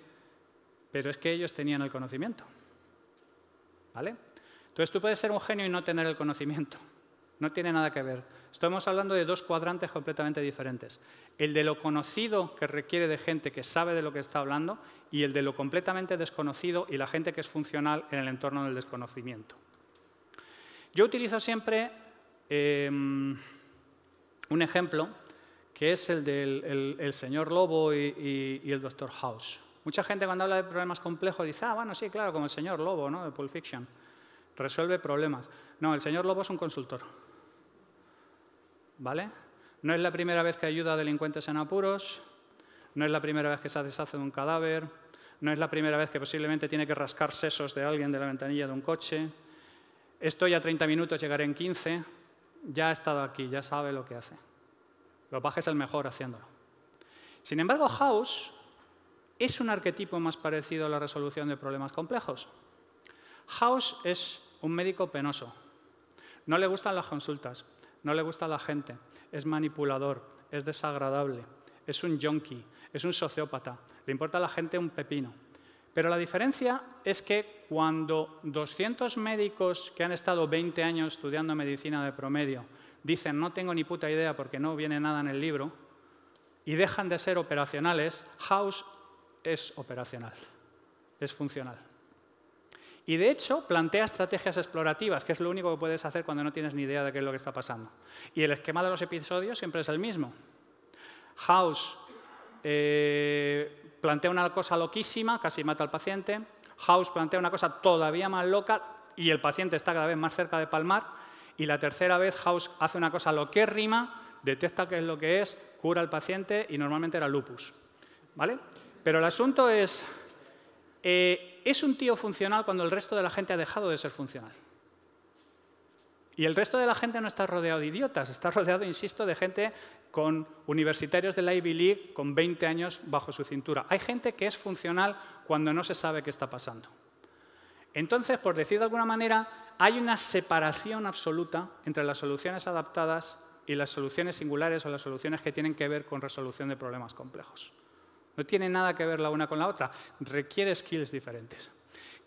pero es que ellos tenían el conocimiento. ¿Vale? Entonces tú puedes ser un genio y no tener el conocimiento. No tiene nada que ver. Estamos hablando de 2 cuadrantes completamente diferentes. El de lo conocido, que requiere de gente que sabe de lo que está hablando, y el de lo completamente desconocido y la gente que es funcional en el entorno del desconocimiento. Yo utilizo siempre un ejemplo que es el del señor Lobo y el Dr. House. Mucha gente cuando habla de problemas complejos dice, bueno, sí, claro, como el señor Lobo, ¿no? De Pulp Fiction. Resuelve problemas. No, el señor Lobo es un consultor. ¿Vale? No es la primera vez que ayuda a delincuentes en apuros, no es la primera vez que se deshace de un cadáver, no es la primera vez que posiblemente tiene que rascar sesos de alguien de la ventanilla de un coche. Estoy a 30 minutos, llegaré en 15. Ya ha estado aquí, ya sabe lo que hace. Lo que pasa es el mejor haciéndolo. Sin embargo, House es un arquetipo más parecido a la resolución de problemas complejos. House es un médico penoso. No le gustan las consultas, no le gusta la gente, es manipulador, es desagradable, es un yonki, es un sociópata, le importa a la gente un pepino. Pero la diferencia es que cuando 200 médicos que han estado 20 años estudiando medicina de promedio dicen no tengo ni puta idea porque no viene nada en el libro y dejan de ser operacionales, House es operacional, es funcional. Y de hecho plantea estrategias explorativas, que es lo único que puedes hacer cuando no tienes ni idea de qué es lo que está pasando. Y el esquema de los episodios siempre es el mismo. House plantea una cosa loquísima, casi mata al paciente. House plantea una cosa todavía más loca y el paciente está cada vez más cerca de palmar. Y la tercera vez House hace una cosa loquérrima, detecta qué es lo que es, cura al paciente y normalmente era lupus. ¿Vale? Pero el asunto es un tío funcional cuando el resto de la gente ha dejado de ser funcional. Y el resto de la gente no está rodeado de idiotas, está rodeado, insisto, de gente con universitarios de la Ivy League con 20 años bajo su cintura. Hay gente que es funcional cuando no se sabe qué está pasando. Entonces, por decir de alguna manera, hay una separación absoluta entre las soluciones adaptadas y las soluciones singulares o las soluciones que tienen que ver con resolución de problemas complejos. No tiene nada que ver la una con la otra, requiere skills diferentes.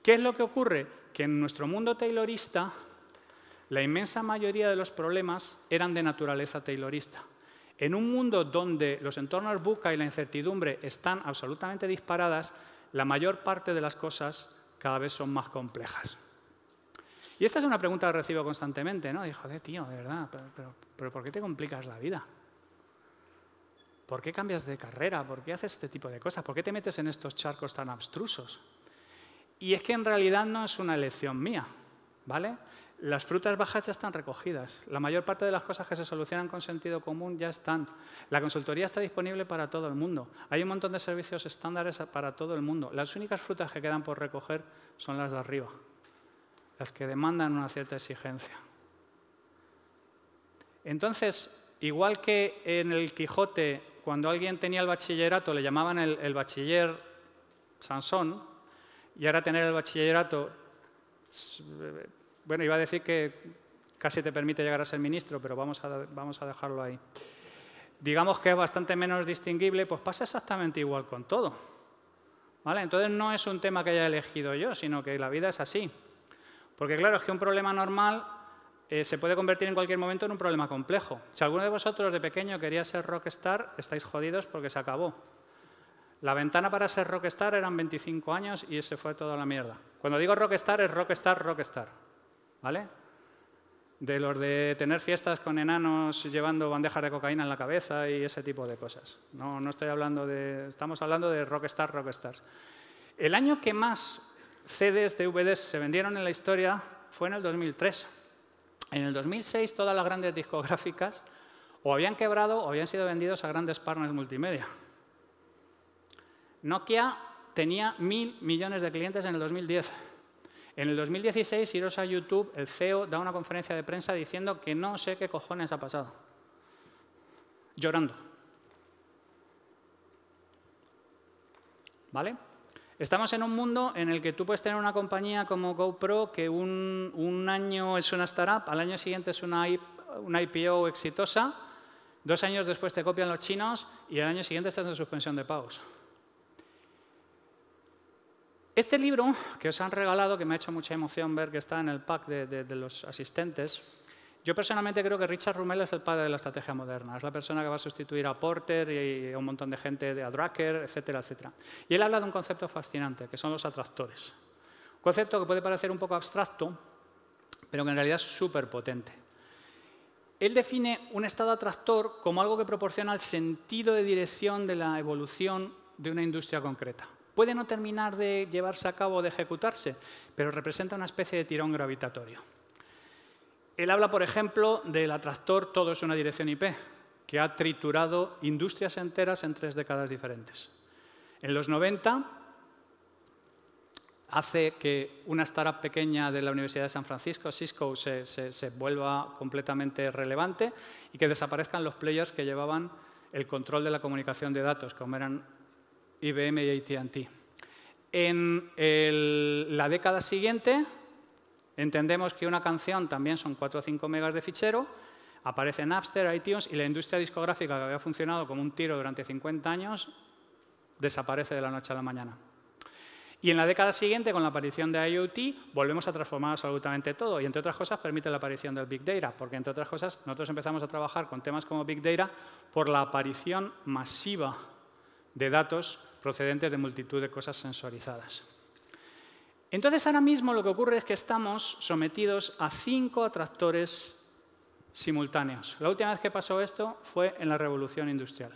¿Qué es lo que ocurre? Que en nuestro mundo taylorista, la inmensa mayoría de los problemas eran de naturaleza taylorista. En un mundo donde los entornos VUCA y la incertidumbre están absolutamente disparadas, la mayor parte de las cosas cada vez son más complejas. Y esta es una pregunta que recibo constantemente, ¿no? Y, joder, tío, de verdad, pero ¿por qué te complicas la vida? ¿Por qué cambias de carrera? ¿Por qué haces este tipo de cosas? ¿Por qué te metes en estos charcos tan abstrusos? Y es que en realidad no es una elección mía, ¿vale? Las frutas bajas ya están recogidas. La mayor parte de las cosas que se solucionan con sentido común ya están. La consultoría está disponible para todo el mundo. Hay un montón de servicios estándares para todo el mundo. Las únicas frutas que quedan por recoger son las de arriba, las que demandan una cierta exigencia. Entonces, igual que en el Quijote, cuando alguien tenía el bachillerato, le llamaban el bachiller Sansón, y ahora tener el bachillerato, bueno, iba a decir que casi te permite llegar a ser ministro, pero vamos a dejarlo ahí. Digamos que es bastante menos distinguible, pues pasa exactamente igual con todo, ¿vale? Entonces no es un tema que haya elegido yo, sino que la vida es así. Porque claro, es que un problema normal se puede convertir en cualquier momento en un problema complejo. Si alguno de vosotros de pequeño quería ser rockstar, estáis jodidos porque se acabó. La ventana para ser rockstar eran 25 años y se fue toda la mierda. Cuando digo rockstar, es rockstar, ¿vale? De los de tener fiestas con enanos llevando bandejas de cocaína en la cabeza y ese tipo de cosas. No estoy hablando de... Estamos hablando de rockstars. El año que más CDs, DVDs se vendieron en la historia fue en el 2003. En el 2006 todas las grandes discográficas o habían quebrado o habían sido vendidos a grandes partners multimedia. Nokia tenía 1.000 millones de clientes en el 2010. En el 2016, iros a YouTube, el CEO da una conferencia de prensa diciendo que no sé qué cojones ha pasado. Llorando. ¿Vale? Estamos en un mundo en el que tú puedes tener una compañía como GoPro que un año es una startup, al año siguiente es una IPO exitosa, 2 años después te copian los chinos y al año siguiente estás en suspensión de pagos. Este libro que os han regalado, que me ha hecho mucha emoción ver que está en el pack de los asistentes, yo personalmente creo que Richard Rummel es el padre de la estrategia moderna. Es la persona que va a sustituir a Porter y a un montón de gente, a Drucker, etcétera, etcétera. Y él habla de un concepto fascinante, que son los atractores. Un concepto que puede parecer un poco abstracto, pero que en realidad es súper potente. Él define un estado atractor como algo que proporciona el sentido de dirección de la evolución de una industria concreta. Puede no terminar de llevarse a cabo o de ejecutarse, pero representa una especie de tirón gravitatorio. Él habla, por ejemplo, del atractor todo es una dirección IP, que ha triturado industrias enteras en 3 décadas diferentes. En los 90 hace que una startup pequeña de la Universidad de San Francisco, Cisco, se vuelva completamente relevante y que desaparezcan los players que llevaban el control de la comunicación de datos, como eran IBM y AT&T. En la década siguiente, entendemos que una canción también son 4 o 5 megas de fichero, aparece Napster, iTunes y la industria discográfica que había funcionado como un tiro durante 50 años desaparece de la noche a la mañana. Y en la década siguiente, con la aparición de IoT, volvemos a transformar absolutamente todo y, entre otras cosas, permite la aparición del Big Data, porque, entre otras cosas, nosotros empezamos a trabajar con temas como Big Data por la aparición masiva de datos procedentes de multitud de cosas sensorizadas. Entonces, ahora mismo lo que ocurre es que estamos sometidos a 5 atractores simultáneos. La última vez que pasó esto fue en la Revolución Industrial.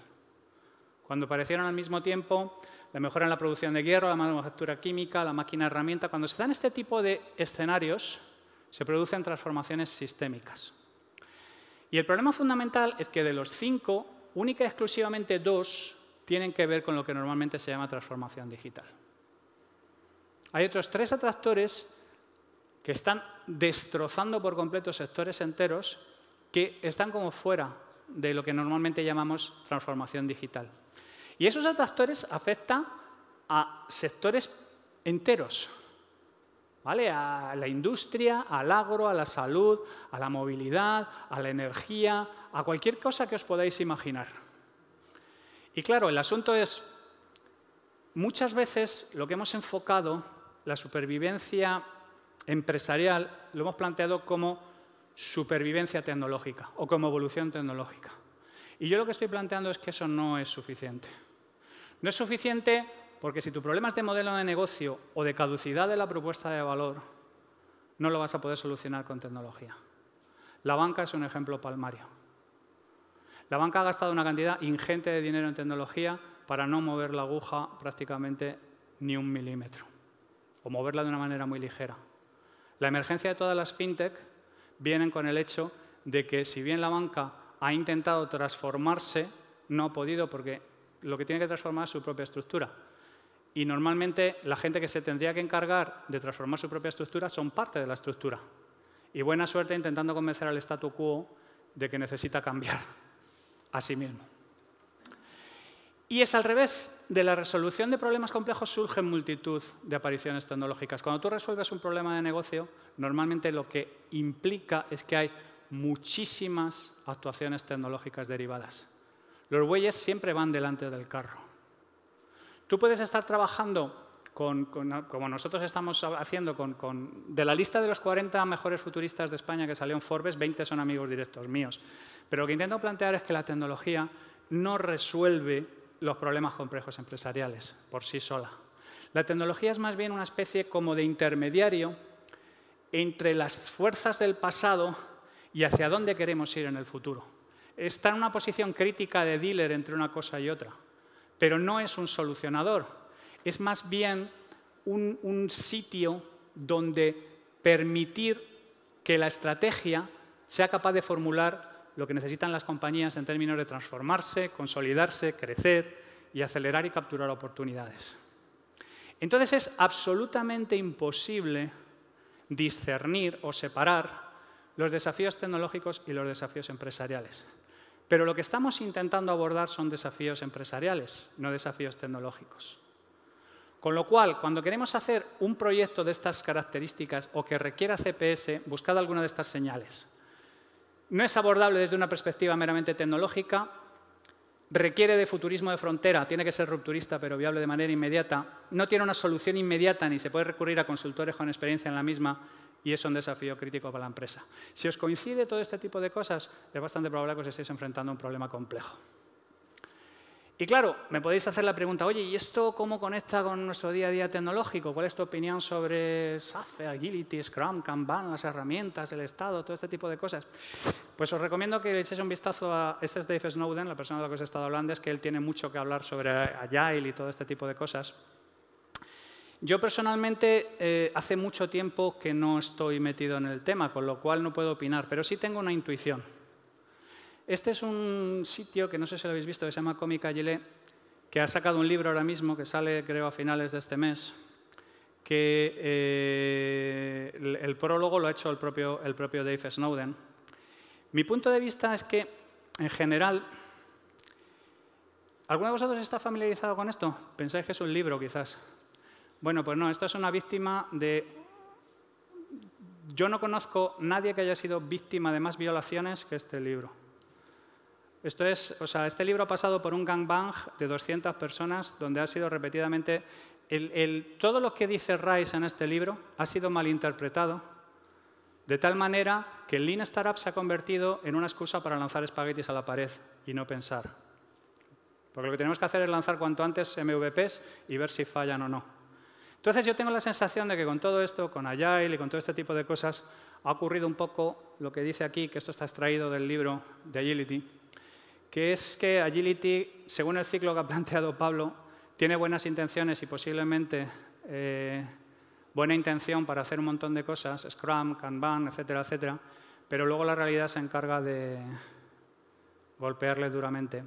Cuando aparecieron al mismo tiempo la mejora en la producción de hierro, la manufactura química, la máquina herramienta. Cuando se dan este tipo de escenarios, se producen transformaciones sistémicas. Y el problema fundamental es que de los 5, única y exclusivamente 2 tienen que ver con lo que normalmente se llama transformación digital. Hay otros 3 atractores que están destrozando por completo sectores enteros que están como fuera de lo que normalmente llamamos transformación digital. Y esos atractores afectan a sectores enteros, ¿vale? A la industria, al agro, a la salud, a la movilidad, a la energía, a cualquier cosa que os podáis imaginar. Y claro, el asunto es, muchas veces lo que hemos enfocado, la supervivencia empresarial, lo hemos planteado como supervivencia tecnológica o como evolución tecnológica. Y yo lo que estoy planteando es que eso no es suficiente. No es suficiente porque si tu problema es de modelo de negocio o de caducidad de la propuesta de valor, no lo vas a poder solucionar con tecnología. La banca es un ejemplo palmario. La banca ha gastado una cantidad ingente de dinero en tecnología para no mover la aguja prácticamente ni 1 milímetro, o moverla de una manera muy ligera. La emergencia de todas las fintech vienen con el hecho de que si bien la banca ha intentado transformarse, no ha podido porque lo que tiene que transformar es su propia estructura. Y normalmente la gente que se tendría que encargar de transformar su propia estructura son parte de la estructura. Y buena suerte intentando convencer al statu quo de que necesita cambiar a sí mismo. Y es al revés. De la resolución de problemas complejos surgen multitud de apariciones tecnológicas. Cuando tú resuelves un problema de negocio, normalmente lo que implica es que hay muchísimas actuaciones tecnológicas derivadas. Los bueyes siempre van delante del carro. Tú puedes estar trabajando como nosotros estamos haciendo, de la lista de los 40 mejores futuristas de España que salió en Forbes, 20 son amigos directos míos. Pero lo que intento plantear es que la tecnología no resuelve los problemas complejos empresariales por sí sola. La tecnología es más bien una especie como de intermediario entre las fuerzas del pasado y hacia dónde queremos ir en el futuro. Está en una posición crítica de dealer entre una cosa y otra, pero no es un solucionador. Es más bien un sitio donde permitir que la estrategia sea capaz de formular lo que necesitan las compañías en términos de transformarse, consolidarse, crecer y acelerar y capturar oportunidades. Entonces es absolutamente imposible discernir o separar los desafíos tecnológicos y los desafíos empresariales. Pero lo que estamos intentando abordar son desafíos empresariales, no desafíos tecnológicos. Con lo cual, cuando queremos hacer un proyecto de estas características o que requiera CPS, buscad alguna de estas señales. No es abordable desde una perspectiva meramente tecnológica, requiere de futurismo de frontera, tiene que ser rupturista pero viable de manera inmediata, no tiene una solución inmediata ni se puede recurrir a consultores con experiencia en la misma y es un desafío crítico para la empresa. Si os coincide todo este tipo de cosas, es bastante probable que os estéis enfrentando a un problema complejo. Y claro, me podéis hacer la pregunta, oye, ¿y esto cómo conecta con nuestro día a día tecnológico? ¿Cuál es tu opinión sobre SAFe, Agility, Scrum, Kanban, las herramientas, el Estado, todo este tipo de cosas? Pues os recomiendo que le echéis un vistazo a ese es Dave Snowden, la persona de la que os he estado hablando, es que él tiene mucho que hablar sobre Agile y todo este tipo de cosas. Yo personalmente hace mucho tiempo que no estoy metido en el tema, con lo cual no puedo opinar, pero sí tengo una intuición. Este es un sitio que no sé si lo habéis visto, que se llama Comic Agile, que ha sacado un libro ahora mismo, que sale creo a finales de este mes, que el prólogo lo ha hecho el propio Dave Snowden. Mi punto de vista es que, en general, ¿alguno de vosotros está familiarizado con esto? ¿Pensáis que es un libro, quizás? Bueno, pues no, esto es una víctima de... Yo no conozco a nadie que haya sido víctima de más violaciones que este libro. Esto es, o sea, este libro ha pasado por un gangbang de 200 personas donde ha sido repetidamente... todo lo que dice Rice en este libro ha sido malinterpretado de tal manera que el Lean Startup se ha convertido en una excusa para lanzar espaguetis a la pared y no pensar. Porque lo que tenemos que hacer es lanzar cuanto antes MVPs y ver si fallan o no. Entonces yo tengo la sensación de que con todo esto, con Agile y con todo este tipo de cosas, ha ocurrido un poco lo que dice aquí, que esto está extraído del libro de Agility, que es que Agility, según el ciclo que ha planteado Pablo, tiene buenas intenciones y posiblemente buena intención para hacer un montón de cosas, Scrum, Kanban, etcétera, etcétera, pero luego la realidad se encarga de golpearle duramente.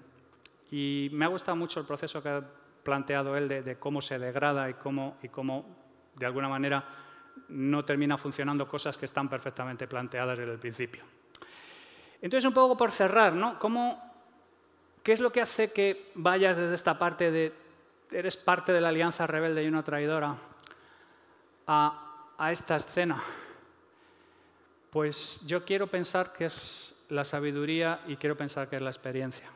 Y me ha gustado mucho el proceso que ha planteado él de cómo se degrada y cómo, de alguna manera, no termina funcionando cosas que están perfectamente planteadas desde el principio. Entonces, un poco por cerrar, ¿no? ¿Qué es lo que hace que vayas desde esta parte de eres parte de la alianza rebelde y una traidora a esta escena? Pues yo quiero pensar que es la sabiduría y quiero pensar que es la experiencia.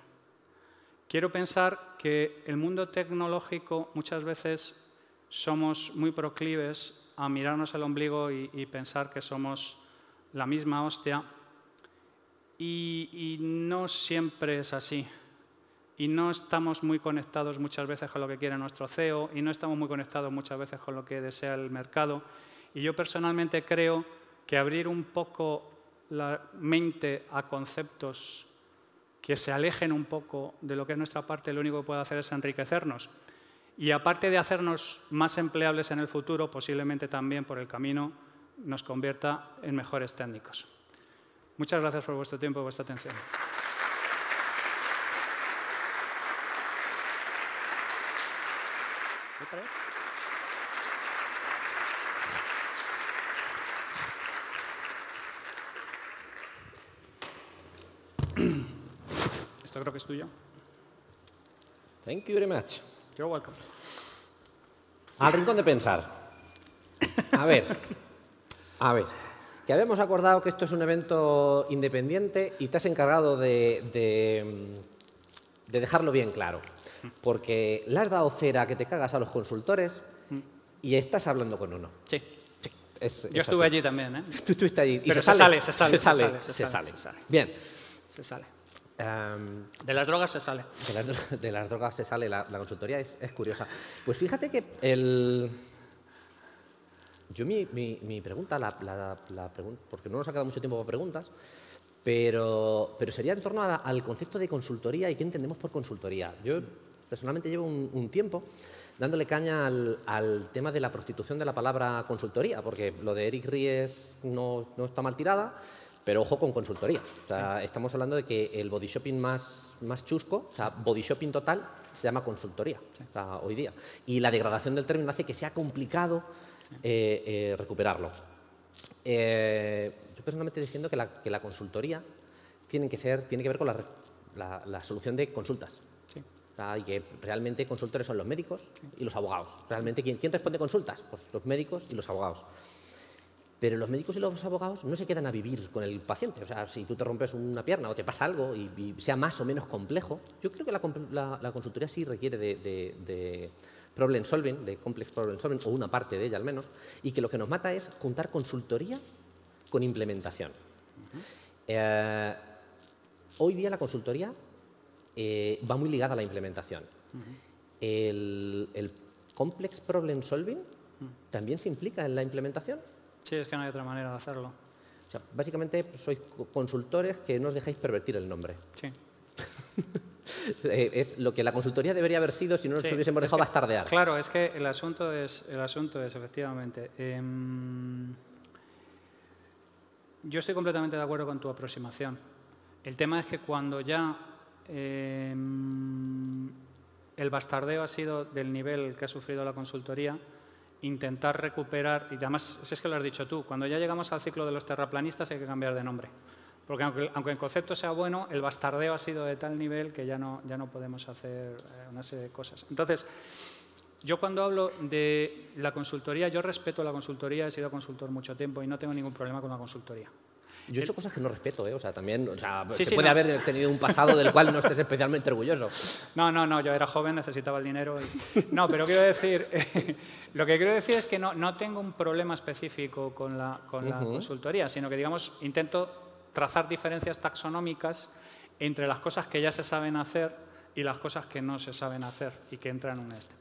Quiero pensar que el mundo tecnológico muchas veces somos muy proclives a mirarnos el ombligo y pensar que somos la misma hostia y no siempre es así. Y no estamos muy conectados muchas veces con lo que quiere nuestro CEO y no estamos muy conectados muchas veces con lo que desea el mercado. Y yo personalmente creo que abrir un poco la mente a conceptos que se alejen un poco de lo que es nuestra parte, lo único que puede hacer es enriquecernos. Y aparte de hacernos más empleables en el futuro, posiblemente también por el camino nos convierta en mejores técnicos. Muchas gracias por vuestro tiempo y vuestra atención. Esto creo que es tuyo. Thank you very much. You're welcome. Al rincón de pensar. A ver, que habíamos acordado que esto es un evento independiente y te has encargado de dejarlo bien claro. Porque le has dado cera que te cagas a los consultores y estás hablando con uno. Sí. Yo estuve allí también, ¿eh? Tú estuviste allí. Pero se sale. Bien. Se sale. De las drogas se sale. De las drogas se sale. La consultoría es curiosa. Pues fíjate que yo mi pregunta, porque no nos ha quedado mucho tiempo para preguntas, pero sería en torno al concepto de consultoría y qué entendemos por consultoría. Yo personalmente llevo un tiempo dándole caña al tema de la prostitución de la palabra consultoría, porque lo de Eric Ries no está mal tirada, pero ojo con consultoría. O sea, estamos hablando de que el body shopping más chusco, o sea, body shopping total, se llama consultoría o sea, hoy día. Y la degradación del término hace que sea complicado recuperarlo. Yo personalmente defiendo que la consultoría tiene que ver con la solución de consultas. Sí. Y que realmente consultores son los médicos y los abogados. Realmente, ¿quién responde consultas? Pues los médicos y los abogados. Pero los médicos y los abogados no se quedan a vivir con el paciente. O sea, si tú te rompes una pierna o te pasa algo y sea más o menos complejo, yo creo que la consultoría sí requiere de problem solving, de complex problem solving, o una parte de ella al menos, y que lo que nos mata es juntar consultoría con implementación. Hoy día la consultoría va muy ligada a la implementación. ¿El complex problem solving también se implica en la implementación? Sí, es que no hay otra manera de hacerlo. O sea, básicamente sois consultores que no os dejáis pervertir el nombre. Sí. Es lo que la consultoría debería haber sido si no nos hubiésemos dejado bastardear. Claro, es que el asunto es efectivamente... yo estoy completamente de acuerdo con tu aproximación. El tema es que cuando ya el bastardeo ha sido del nivel que ha sufrido la consultoría, intentar recuperar, y además es que lo has dicho tú, cuando ya llegamos al ciclo de los terraplanistas hay que cambiar de nombre. Porque aunque el concepto sea bueno, el bastardeo ha sido de tal nivel que ya no podemos hacer una serie de cosas. Entonces, yo cuando hablo de la consultoría, yo respeto la consultoría, he sido consultor mucho tiempo y no tengo ningún problema con la consultoría. Yo he hecho cosas que no respeto, o sea, también se puede haber tenido un pasado del cual no estés especialmente orgulloso. No, yo era joven, necesitaba el dinero. No, pero quiero decir, lo que quiero decir es que no tengo un problema específico con la consultoría, sino que, digamos, intento trazar diferencias taxonómicas entre las cosas que ya se saben hacer y las cosas que no se saben hacer y que entran en este.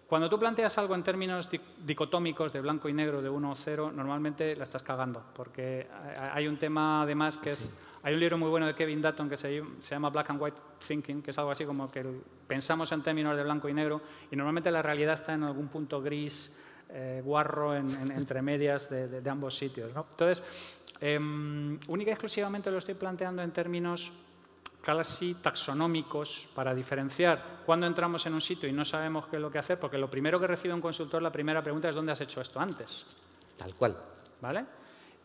Cuando tú planteas algo en términos dicotómicos de blanco y negro, de 1 o 0, normalmente la estás cagando, porque hay un tema además que es... Hay un libro muy bueno de Kevin Dutton que se llama Black and White Thinking, que es algo así como que pensamos en términos de blanco y negro y normalmente la realidad está en algún punto gris, guarro, entre medias de ambos sitios, ¿no? Entonces, única y exclusivamente lo estoy planteando en términos casi taxonómicos para diferenciar cuando entramos en un sitio y no sabemos qué es lo que hacer, porque lo primero que recibe un consultor, la primera pregunta es ¿dónde has hecho esto antes? Tal cual. ¿Vale?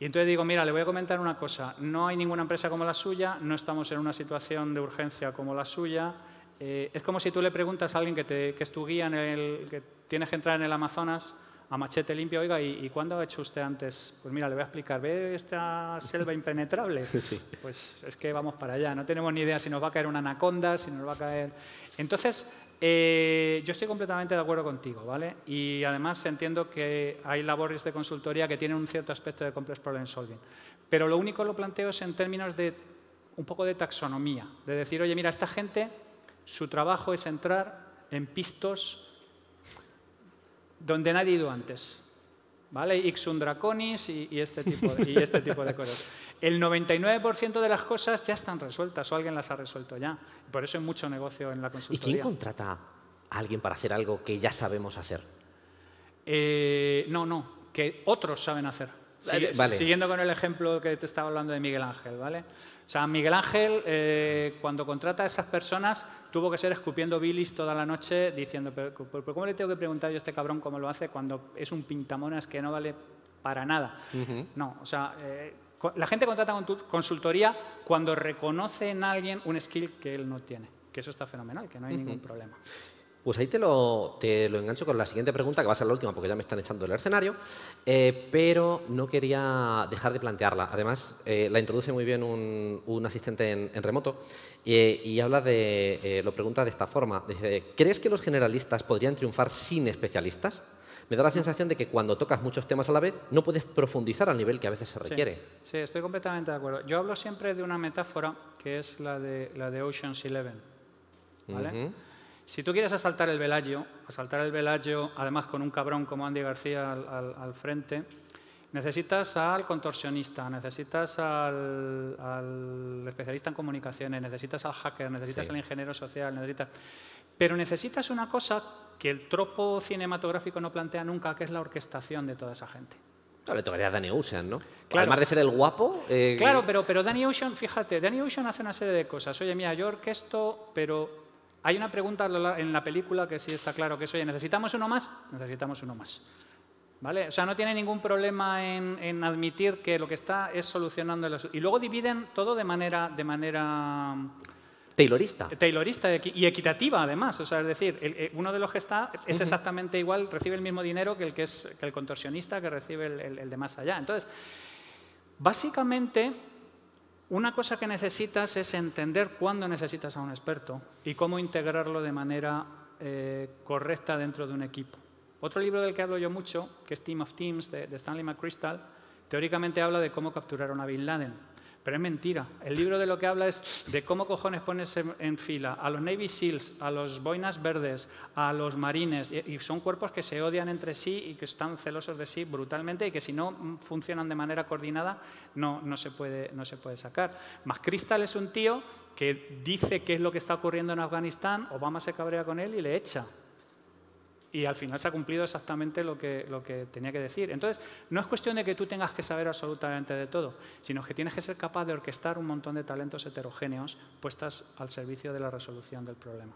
Y entonces digo, mira, le voy a comentar una cosa, no hay ninguna empresa como la suya, no estamos en una situación de urgencia como la suya, es como si tú le preguntas a alguien que es tu guía, que tienes que entrar en el Amazonas a machete limpio, oiga, ¿y cuándo ha hecho usted antes? Pues mira, le voy a explicar, ¿ve esta selva impenetrable? Sí. Pues es que vamos para allá, no tenemos ni idea si nos va a caer una anaconda, si nos va a caer... Entonces, yo estoy completamente de acuerdo contigo, ¿vale? Y además entiendo que hay labores de consultoría que tienen un cierto aspecto de complex problem solving. Pero lo único lo planteo es en términos de un poco de taxonomía, de decir, oye, mira, esta gente, su trabajo es entrar en pistos donde nadie ha ido antes, ¿vale? Ixun draconis y este tipo de cosas. El 99% de las cosas ya están resueltas o alguien las ha resuelto ya. Por eso hay mucho negocio en la ¿Y consultoría. quién contrata a alguien para hacer algo que ya sabemos hacer? No, que otros saben hacer. Vale. Siguiendo con el ejemplo que te estaba hablando de Miguel Ángel, ¿vale? O sea, Miguel Ángel, cuando contrata a esas personas, tuvo que ser escupiendo bilis toda la noche diciendo, pero ¿cómo le tengo que preguntar yo a este cabrón cómo lo hace cuando es un pintamonas que no vale para nada? No, o sea, la gente contrata consultoría cuando reconoce en alguien un skill que él no tiene, que eso está fenomenal, que no hay ningún problema. Pues ahí te lo engancho con la siguiente pregunta, que va a ser la última porque ya me están echando el escenario, pero no quería dejar de plantearla. Además, la introduce muy bien un asistente en remoto y habla lo pregunta de esta forma. Dice, ¿crees que los generalistas podrían triunfar sin especialistas? Me da la sensación de que cuando tocas muchos temas a la vez no puedes profundizar al nivel que a veces se requiere. Sí, estoy completamente de acuerdo. Yo hablo siempre de una metáfora que es la de Ocean's 11, ¿vale? Si tú quieres asaltar el Bellagio, además con un cabrón como Andy García al frente, necesitas al contorsionista, necesitas al especialista en comunicaciones, necesitas al hacker, necesitas al ingeniero social, pero necesitas una cosa que el tropo cinematográfico no plantea nunca, que es la orquestación de toda esa gente. Claro, le tocaría a Danny Ocean, ¿no? Claro. Además de ser el guapo... Claro, pero Danny Ocean, fíjate, Danny Ocean hace una serie de cosas. Oye, mira, yo orquesto, pero hay una pregunta en la película que sí está claro, que es, oye, ¿necesitamos uno más? Necesitamos uno más. ¿Vale? O sea, no tiene ningún problema en admitir que lo que está es solucionando... Y luego dividen todo de manera Taylorista. Taylorista y equitativa, además. O sea, es decir, uno de los que está es exactamente igual, recibe el mismo dinero que el contorsionista que recibe el de más allá. Entonces, básicamente, una cosa que necesitas es entender cuándo necesitas a un experto y cómo integrarlo de manera correcta dentro de un equipo. Otro libro del que hablo yo mucho, que es Team of Teams, de Stanley McChrystal, teóricamente habla de cómo capturaron a Bin Laden. Pero es mentira. El libro de lo que habla es de cómo cojones pones en fila a los Navy SEALs, a los boinas verdes, a los marines, y son cuerpos que se odian entre sí y que están celosos de sí brutalmente y que si no funcionan de manera coordinada no se puede sacar. McChrystal es un tío que dice qué es lo que está ocurriendo en Afganistán, Obama se cabrea con él y le echa. Y al final se ha cumplido exactamente lo que tenía que decir. Entonces, no es cuestión de que tú tengas que saber absolutamente de todo, sino que tienes que ser capaz de orquestar un montón de talentos heterogéneos puestas al servicio de la resolución del problema.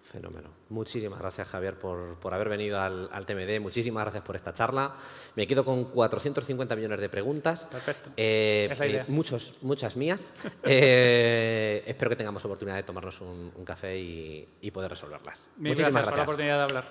Fenómeno. Muchísimas gracias, Javier, por haber venido al TMD. Muchísimas gracias por esta charla. Me quedo con 450 millones de preguntas. Perfecto. Es la idea. Muchas mías. Espero que tengamos oportunidad de tomarnos un café y poder resolverlas. Muchísimas gracias por la oportunidad de hablar.